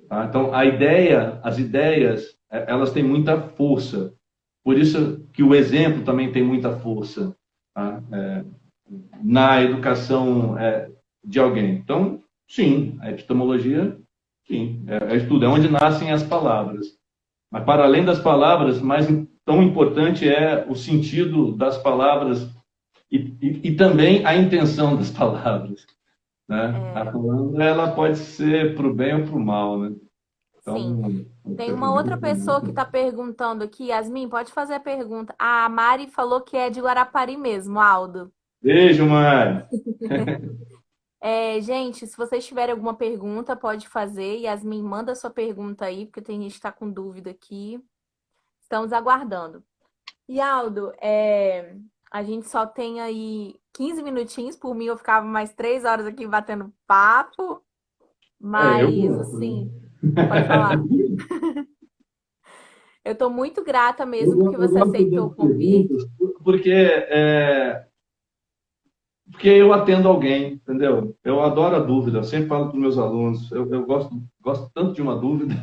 Tá? Então, as ideias, elas têm muita força. Por isso que o exemplo também tem muita força, tá? Na educação de alguém. Então, sim, a epistemologia, sim, é estudo, é onde nascem as palavras. Mas, para além das palavras, mais tão importante é o sentido das palavras e também a intenção das palavras. Né? A É, palavra ela pode ser para o bem ou para o mal. Né? sim. Então, Tem uma outra pessoa que está perguntando aqui. Yasmin, pode fazer a pergunta. A Mari falou que é de Guarapari mesmo, Aldo. beijo, Mari. Gente, se vocês tiverem alguma pergunta, pode fazer. Yasmin, manda sua pergunta aí, porque tem gente que está com dúvida aqui. Estamos aguardando. E Aldo, a gente só tem aí 15 minutinhos. Por mim, eu ficava mais 3 horas aqui batendo papo. Eu Mas, gosto. Né? assim, pode falar. Eu estou muito grata mesmo porque Eu você gosto aceitou das o convite. perguntas, porque porque eu atendo alguém, entendeu? Eu adoro a dúvida, eu sempre falo para os meus alunos, eu gosto tanto de uma dúvida.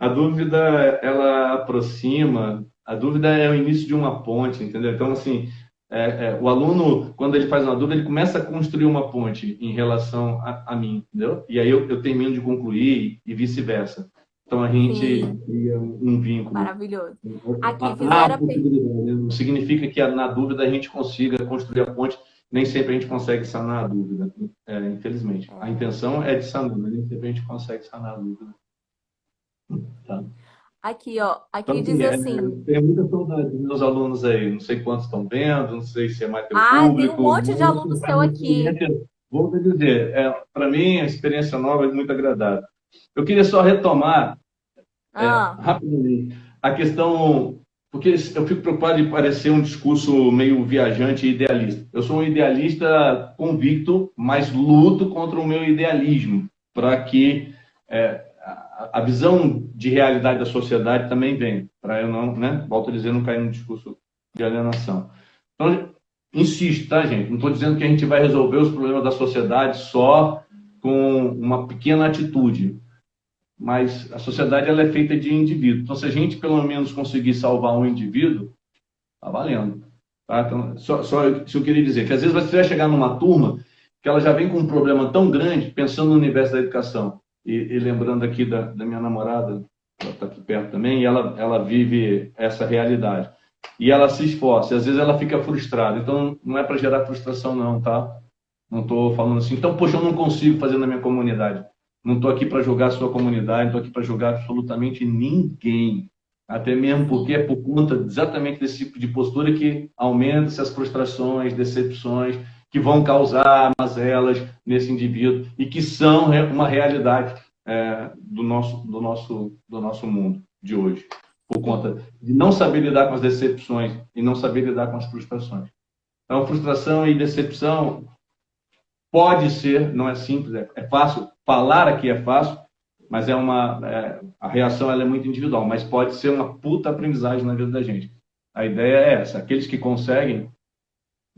A dúvida, ela aproxima, a dúvida é o início de uma ponte, entendeu? Então, assim, o aluno, quando ele faz uma dúvida, ele começa a construir uma ponte em relação a mim, entendeu? E aí eu termino de concluir e vice-versa. Então, a gente Sim, cria um vínculo. maravilhoso. Aqui, Há a fizeram a possibilidade, né? Não significa que na dúvida a gente consiga construir a ponte, nem sempre a gente consegue sanar a dúvida, infelizmente. A intenção é de sanar, mas nem sempre a gente consegue sanar a dúvida. Tá? Aqui, ó, Então, aqui diz assim, assim: tenho muita saudade dos meus alunos aí. Não sei quantos estão vendo, não sei se é mais teu ah, tem um público, monte de aluno mas é seu uma aqui. experiência, vou te dizer, para mim a experiência nova é muito agradável. Eu queria só retomar Ah, rapidamente a questão, porque eu fico preocupado de parecer um discurso meio viajante e idealista. Eu sou um idealista convicto, mas luto contra o meu idealismo, para que a visão de realidade da sociedade também venha, para eu não, né, volto a dizer, não cair no discurso de alienação. Então, insisto, tá, gente? Não estou dizendo que a gente vai resolver os problemas da sociedade só com uma pequena atitude, mas a sociedade ela é feita de indivíduos. Então, se a gente pelo menos conseguir salvar um indivíduo, tá valendo. Tá? Então, só isso eu queria dizer, que às vezes você vai chegar numa turma que ela já vem com um problema tão grande, pensando no universo da educação. E lembrando aqui da minha namorada, ela está aqui perto também, e ela vive essa realidade. E ela se esforça, e às vezes ela fica frustrada. Então, não é para gerar frustração, não, tá? Não estou falando assim, então, poxa, eu não consigo fazer na minha comunidade. Não estou aqui para julgar a sua comunidade, não estou aqui para julgar absolutamente ninguém. Até mesmo porque é sim. por conta exatamente desse tipo de postura que aumenta essas frustrações, decepções, que vão causar mazelas nesse indivíduo e que são uma realidade do nosso mundo de hoje, por Sim. conta de não saber lidar com as decepções e não saber lidar com as frustrações. Então, frustração e decepção pode ser, não é simples, é fácil, falar aqui é fácil, mas a reação ela é muito individual, mas pode ser uma puta aprendizagem na vida da gente. A ideia é essa, aqueles que conseguem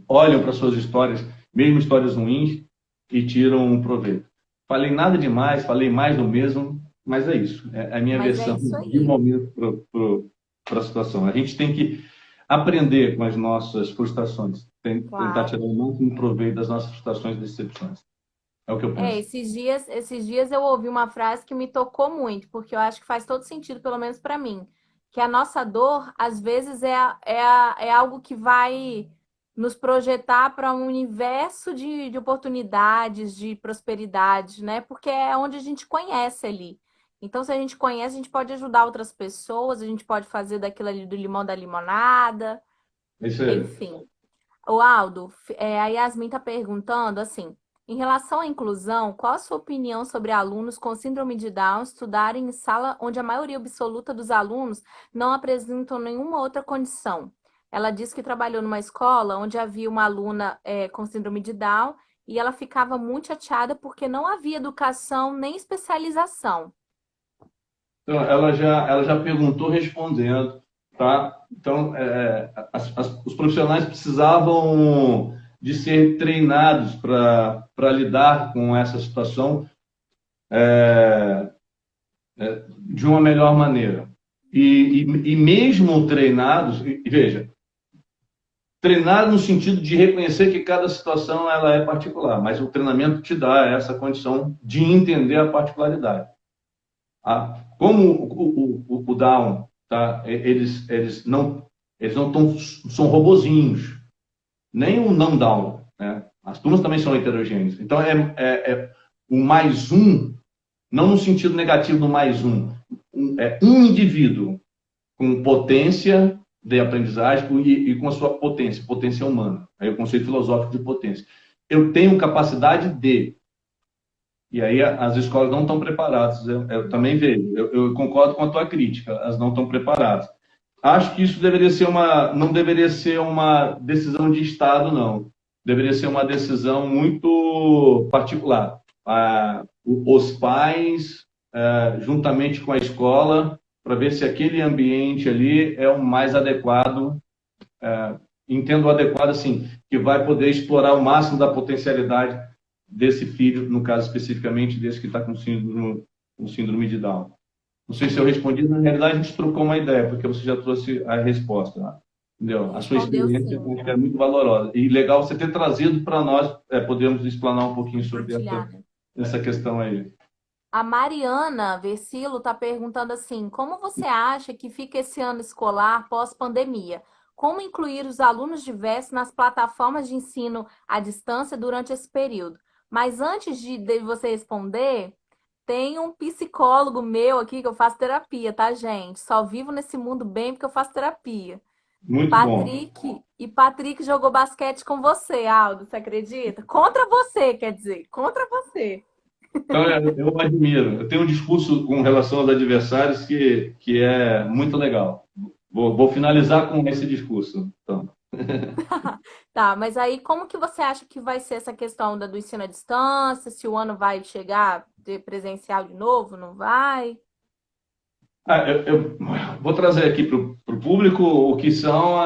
olham para suas histórias, mesmo histórias ruins, e tiram um proveito. Falei nada demais, falei mais do mesmo, mas é isso. É a minha Mas é versão isso de aí. momento para a situação. A gente tem que aprender com as nossas frustrações, tentar tirar Claro. o máximo proveito das nossas frustrações e decepções. É o que eu É, penso. esses dias eu ouvi uma frase que me tocou muito, porque eu acho que faz todo sentido, pelo menos para mim, que a nossa dor, às vezes, é algo que vai nos projetar para um universo de oportunidades, de prosperidade, né? Porque é onde a gente conhece ali. Então, se a gente conhece, a gente pode ajudar outras pessoas, a gente pode fazer daquilo ali do limão da limonada, É isso aí. enfim. O Aldo, a Yasmin está perguntando assim, em relação à inclusão, qual a sua opinião sobre alunos com síndrome de Down estudarem em sala onde a maioria absoluta dos alunos não apresentam nenhuma outra condição? Ela disse que trabalhou numa escola onde havia uma aluna com síndrome de Down e ela ficava muito chateada porque não havia educação nem especialização. Então, ela já perguntou respondendo, tá? Então, os profissionais precisavam de ser treinados para lidar com essa situação de uma melhor maneira. E mesmo treinados, e veja, treinar no sentido de reconhecer que cada situação ela é particular, mas o treinamento te dá essa condição de entender a particularidade. Como o Down, tá? Eles não são robozinhos, nem o não Down, né? As turmas também são heterogêneas. Então é o mais um, não no sentido negativo do mais é um indivíduo com potência de aprendizagem e com a sua potência humana. Aí o conceito filosófico de potência. Eu tenho capacidade de. E aí as escolas não estão preparadas. Eu também vejo. Eu concordo com a tua crítica. Elas não estão preparadas. Acho que isso não deveria ser uma decisão de Estado, não. Deveria ser uma decisão muito particular. Os pais, juntamente com a escola, para ver se aquele ambiente ali é o mais adequado entendo adequado, assim, que vai poder explorar o máximo da potencialidade desse filho, no caso especificamente desse que está com síndrome de Down. Não sei se eu respondi, na realidade a gente trocou uma ideia, porque você já trouxe a resposta, né? Entendeu? A sua Respondeu experiência sim, eu acho que é muito valorosa. E legal você ter trazido para nós, podermos explanar um pouquinho sobre compartilhar, né? essa questão aí. A Mariana Versilo está perguntando assim: como você acha que fica esse ano escolar pós-pandemia? Como incluir os alunos diversos nas plataformas de ensino à distância durante esse período? Mas antes de você responder, tem um psicólogo meu aqui que eu faço terapia, tá, gente? Só vivo nesse mundo bem porque eu faço terapia. Muito bom. Patrick jogou basquete com você, Aldo, você acredita? Contra você, quer dizer, contra você. Então, eu admiro. Eu tenho um discurso com relação aos adversários que é muito legal. Vou finalizar com esse discurso. Então, Tá, mas aí como que você acha que vai ser essa questão do ensino à distância? Se o ano vai chegar de presencial de novo, não vai? eu vou trazer aqui para o público o que são.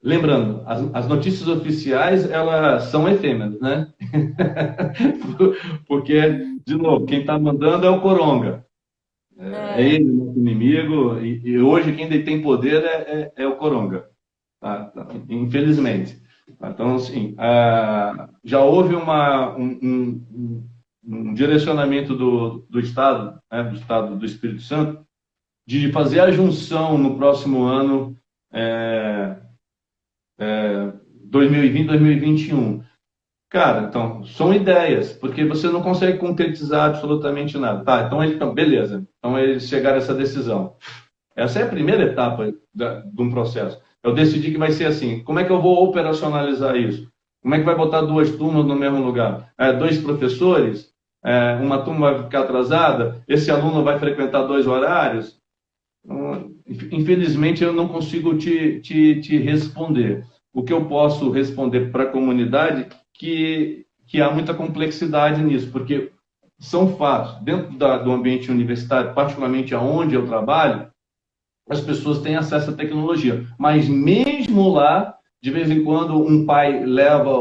Lembrando, as notícias oficiais elas são efêmeras, né? Porque, de novo, quem está mandando é o Coronga. É É, ele, nosso inimigo, e hoje quem detém poder é o Coronga. Tá? Infelizmente. Então, assim, já houve um direcionamento do Estado, né, do Estado do Espírito Santo, de fazer a junção no próximo ano, 2020, 2021. Cara, então, são ideias, porque você não consegue concretizar absolutamente nada. Tá, então, beleza. Então, eles chegaram a essa decisão. Essa é a primeira etapa de um processo. Eu decidi que vai ser assim. Como é que eu vou operacionalizar isso? Como é que vai botar duas turmas no mesmo lugar? Dois professores? Uma turma vai ficar atrasada? Esse aluno vai frequentar dois horários? Infelizmente, eu não consigo te responder. O que eu posso responder para a comunidade que há muita complexidade nisso, porque são fatos. Dentro do ambiente universitário, particularmente aonde eu trabalho, as pessoas têm acesso à tecnologia. Mas mesmo lá, de vez em quando, um pai leva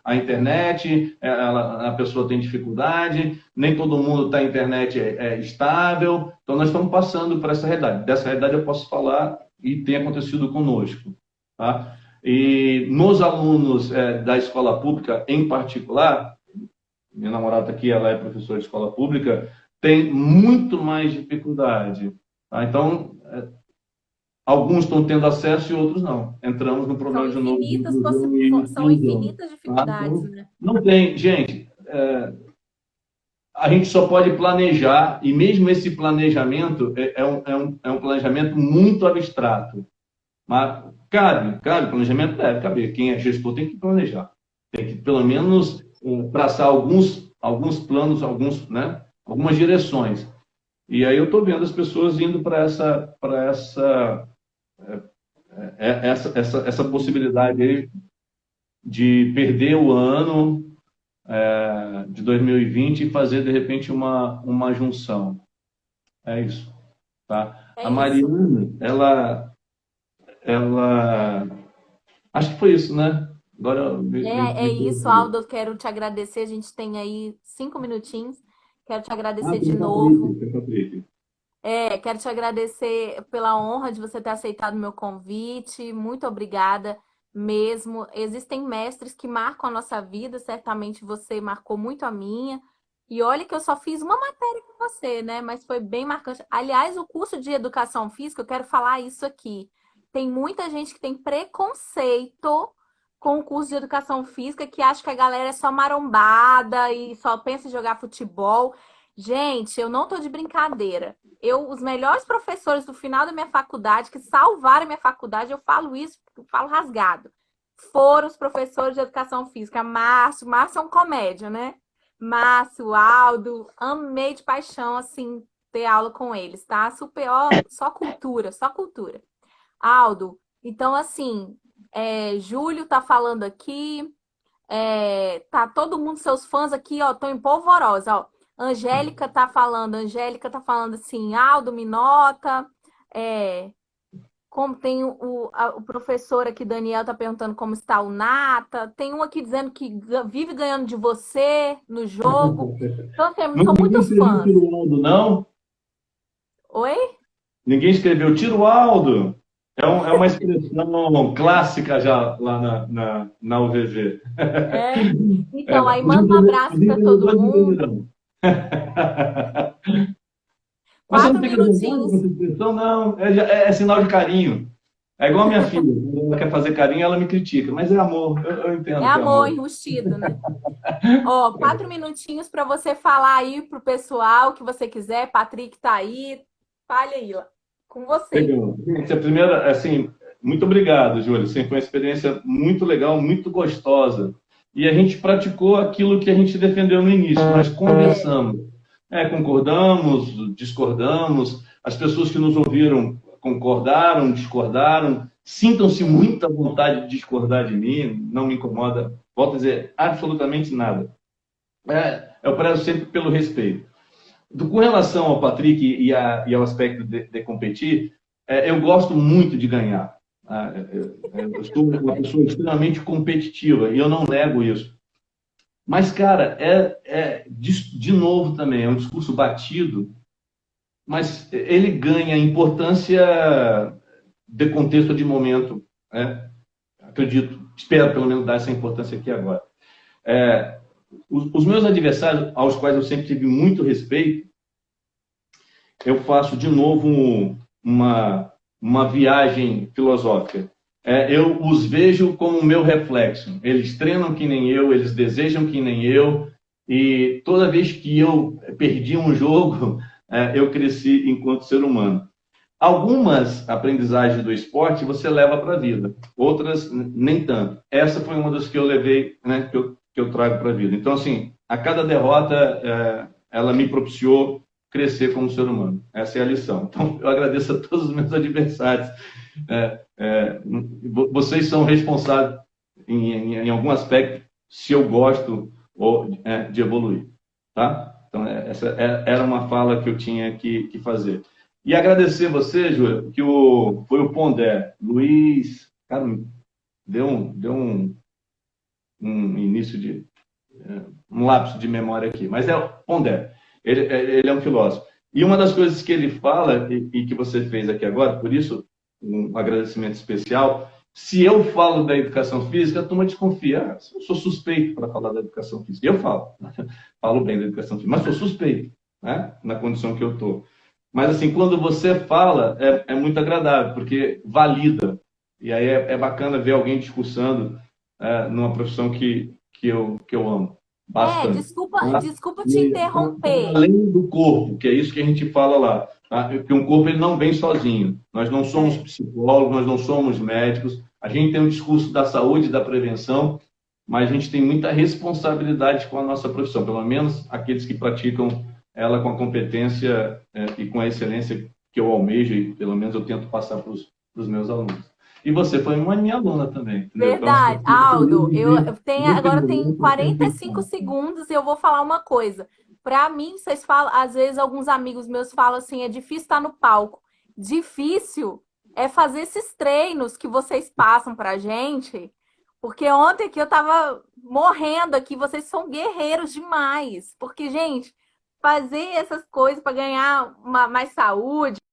a internet, a pessoa tem dificuldade, nem todo mundo está a internet estável. Então, nós estamos passando por essa realidade. Dessa realidade eu posso falar e tem acontecido conosco. Tá? E nos alunos da escola pública, em particular, minha namorada aqui, ela é professora de escola pública, tem muito mais dificuldade. Tá? Então, alguns estão tendo acesso e outros não. Entramos no são problema de novo de infinitas inclusão e são exclusão. infinitas Tá? dificuldades, Então, né? não tem, gente, a gente só pode planejar, e mesmo esse planejamento é um planejamento muito abstrato. Mas cabe, planejamento deve caber. Quem é gestor tem que planejar. Tem que, pelo menos, traçar alguns planos, né, algumas direções. E aí eu estou vendo as pessoas indo para essa possibilidade aí de perder o ano de 2020 e fazer, de repente, uma junção. É isso. Tá? É A isso. Mariana, ela. Acho que foi isso, né? Agora É me isso, perdi. Aldo. Eu quero te agradecer. A gente tem aí 5 minutinhos. Quero te agradecer Tem de o Patrick, novo. tem o Patrick. Quero te agradecer pela honra de você ter aceitado o meu convite. Muito obrigada mesmo. Existem mestres que marcam a nossa vida, certamente você marcou muito a minha. E olha que eu só fiz uma matéria com você, né? Mas foi bem marcante. Aliás, o curso de educação física, eu quero falar isso aqui. Tem muita gente que tem preconceito com o curso de educação física, que acha que a galera é só marombada e só pensa em jogar futebol. Gente, eu não tô de brincadeira. Os melhores professores do final da minha faculdade, que salvaram a minha faculdade, eu falo isso, eu falo rasgado, foram os professores de educação física. Márcio é um comédia, né? Márcio, Aldo, amei de paixão, assim, ter aula com eles, tá? Super, ó, só cultura, só cultura. Aldo, então, assim, Júlio tá falando aqui, tá todo mundo, seus fãs aqui, ó, estão em polvorosa, ó. Angélica tá falando assim, Aldo, me nota. É, como tem o professor aqui, Daniel, tá perguntando como está o Nata. Tem um aqui dizendo que vive ganhando de você no jogo. Então, assim, são Ninguém muitos escreveu fãs. tiro Aldo, não? Oi? Ninguém escreveu tiro Aldo. É uma expressão clássica já lá na UVV. É. É, Então, aí manda um abraço os para todo entendedores mundo. entenderão. Mas você não Quatro fica nervoso com minutinhos. essa expressão? Não, é sinal de carinho. É igual a minha filha. Quando ela quer fazer carinho, ela me critica. Mas é amor. Eu É entendo que é amor amor. enrustido, né? Ó, 4 minutinhos para você falar aí pro pessoal o que você quiser. Patrick tá aí. Fale aí, com você. Legal. Gente, a primeira, assim, muito obrigado, Júlio. Assim, foi uma experiência muito legal, muito gostosa. E a gente praticou aquilo que a gente defendeu no início. Nós É, conversamos. Concordamos, discordamos. As pessoas que nos ouviram concordaram, discordaram. Sintam-se muita vontade de discordar de mim, não me incomoda. Volto a dizer, absolutamente nada. Eu prezo sempre pelo respeito. Com relação ao Patrick e ao aspecto de competir, eu gosto muito de ganhar. Eu sou uma pessoa extremamente competitiva e eu não nego isso. Mas, cara, de novo também, é um discurso batido, mas ele ganha importância de contexto de momento. Né? Acredito, espero pelo menos dar essa importância aqui agora. Os meus adversários, aos quais eu sempre tive muito respeito, eu faço de novo uma viagem filosófica. Eu os vejo como o meu reflexo. Eles treinam que nem eu, eles desejam que nem eu, e toda vez que eu perdi um jogo, eu cresci enquanto ser humano. Algumas aprendizagens do esporte você leva para a vida, outras nem tanto. Essa foi uma das que eu levei, né, que eu trago para a vida. Então, assim, a cada derrota, ela me propiciou crescer como ser humano. Essa é a lição. Então, eu agradeço a todos os meus adversários. Vocês são responsáveis, em algum aspecto, se eu gosto de evoluir. Tá? Então, essa era uma fala que eu tinha que fazer. E agradecer você, Júlia, que foi o Pondé. Luiz, cara, deu um início de um lapso de memória aqui, mas é o Pondé. Ele é um filósofo. E uma das coisas que ele fala, e que você fez aqui agora, por isso, um agradecimento especial. Se eu falo da educação física, a turma desconfia. Eu sou suspeito para falar da educação física. Eu falo bem da educação física, mas sou suspeito, né? Na condição que eu estou. Mas, assim, quando você fala, é muito agradável, porque valida. E aí é bacana ver alguém discursando numa profissão que eu amo bastante. Tá? Desculpa te E para interromper. além do corpo, que é isso que a gente fala lá, tá? Que um corpo ele não vem sozinho. Nós não somos É. psicólogos, nós não somos médicos. A gente tem um discurso da saúde, da prevenção, mas a gente tem muita responsabilidade com a nossa profissão, pelo menos aqueles que praticam ela com a competência e com a excelência que eu almejo e pelo menos eu tento passar para os meus alunos. E você foi uma minha aluna também, entendeu? Então, assim, eu Verdade. fico feliz Aldo, de ver muito agora tem momento você 45 aplicado. segundos e eu vou falar uma coisa. Para mim, vocês falam, às vezes alguns amigos meus falam assim, é difícil estar no palco. Difícil é fazer esses treinos que vocês passam pra gente, porque ontem aqui eu tava morrendo aqui, vocês são guerreiros demais. Porque, gente, fazer essas coisas para ganhar mais saúde,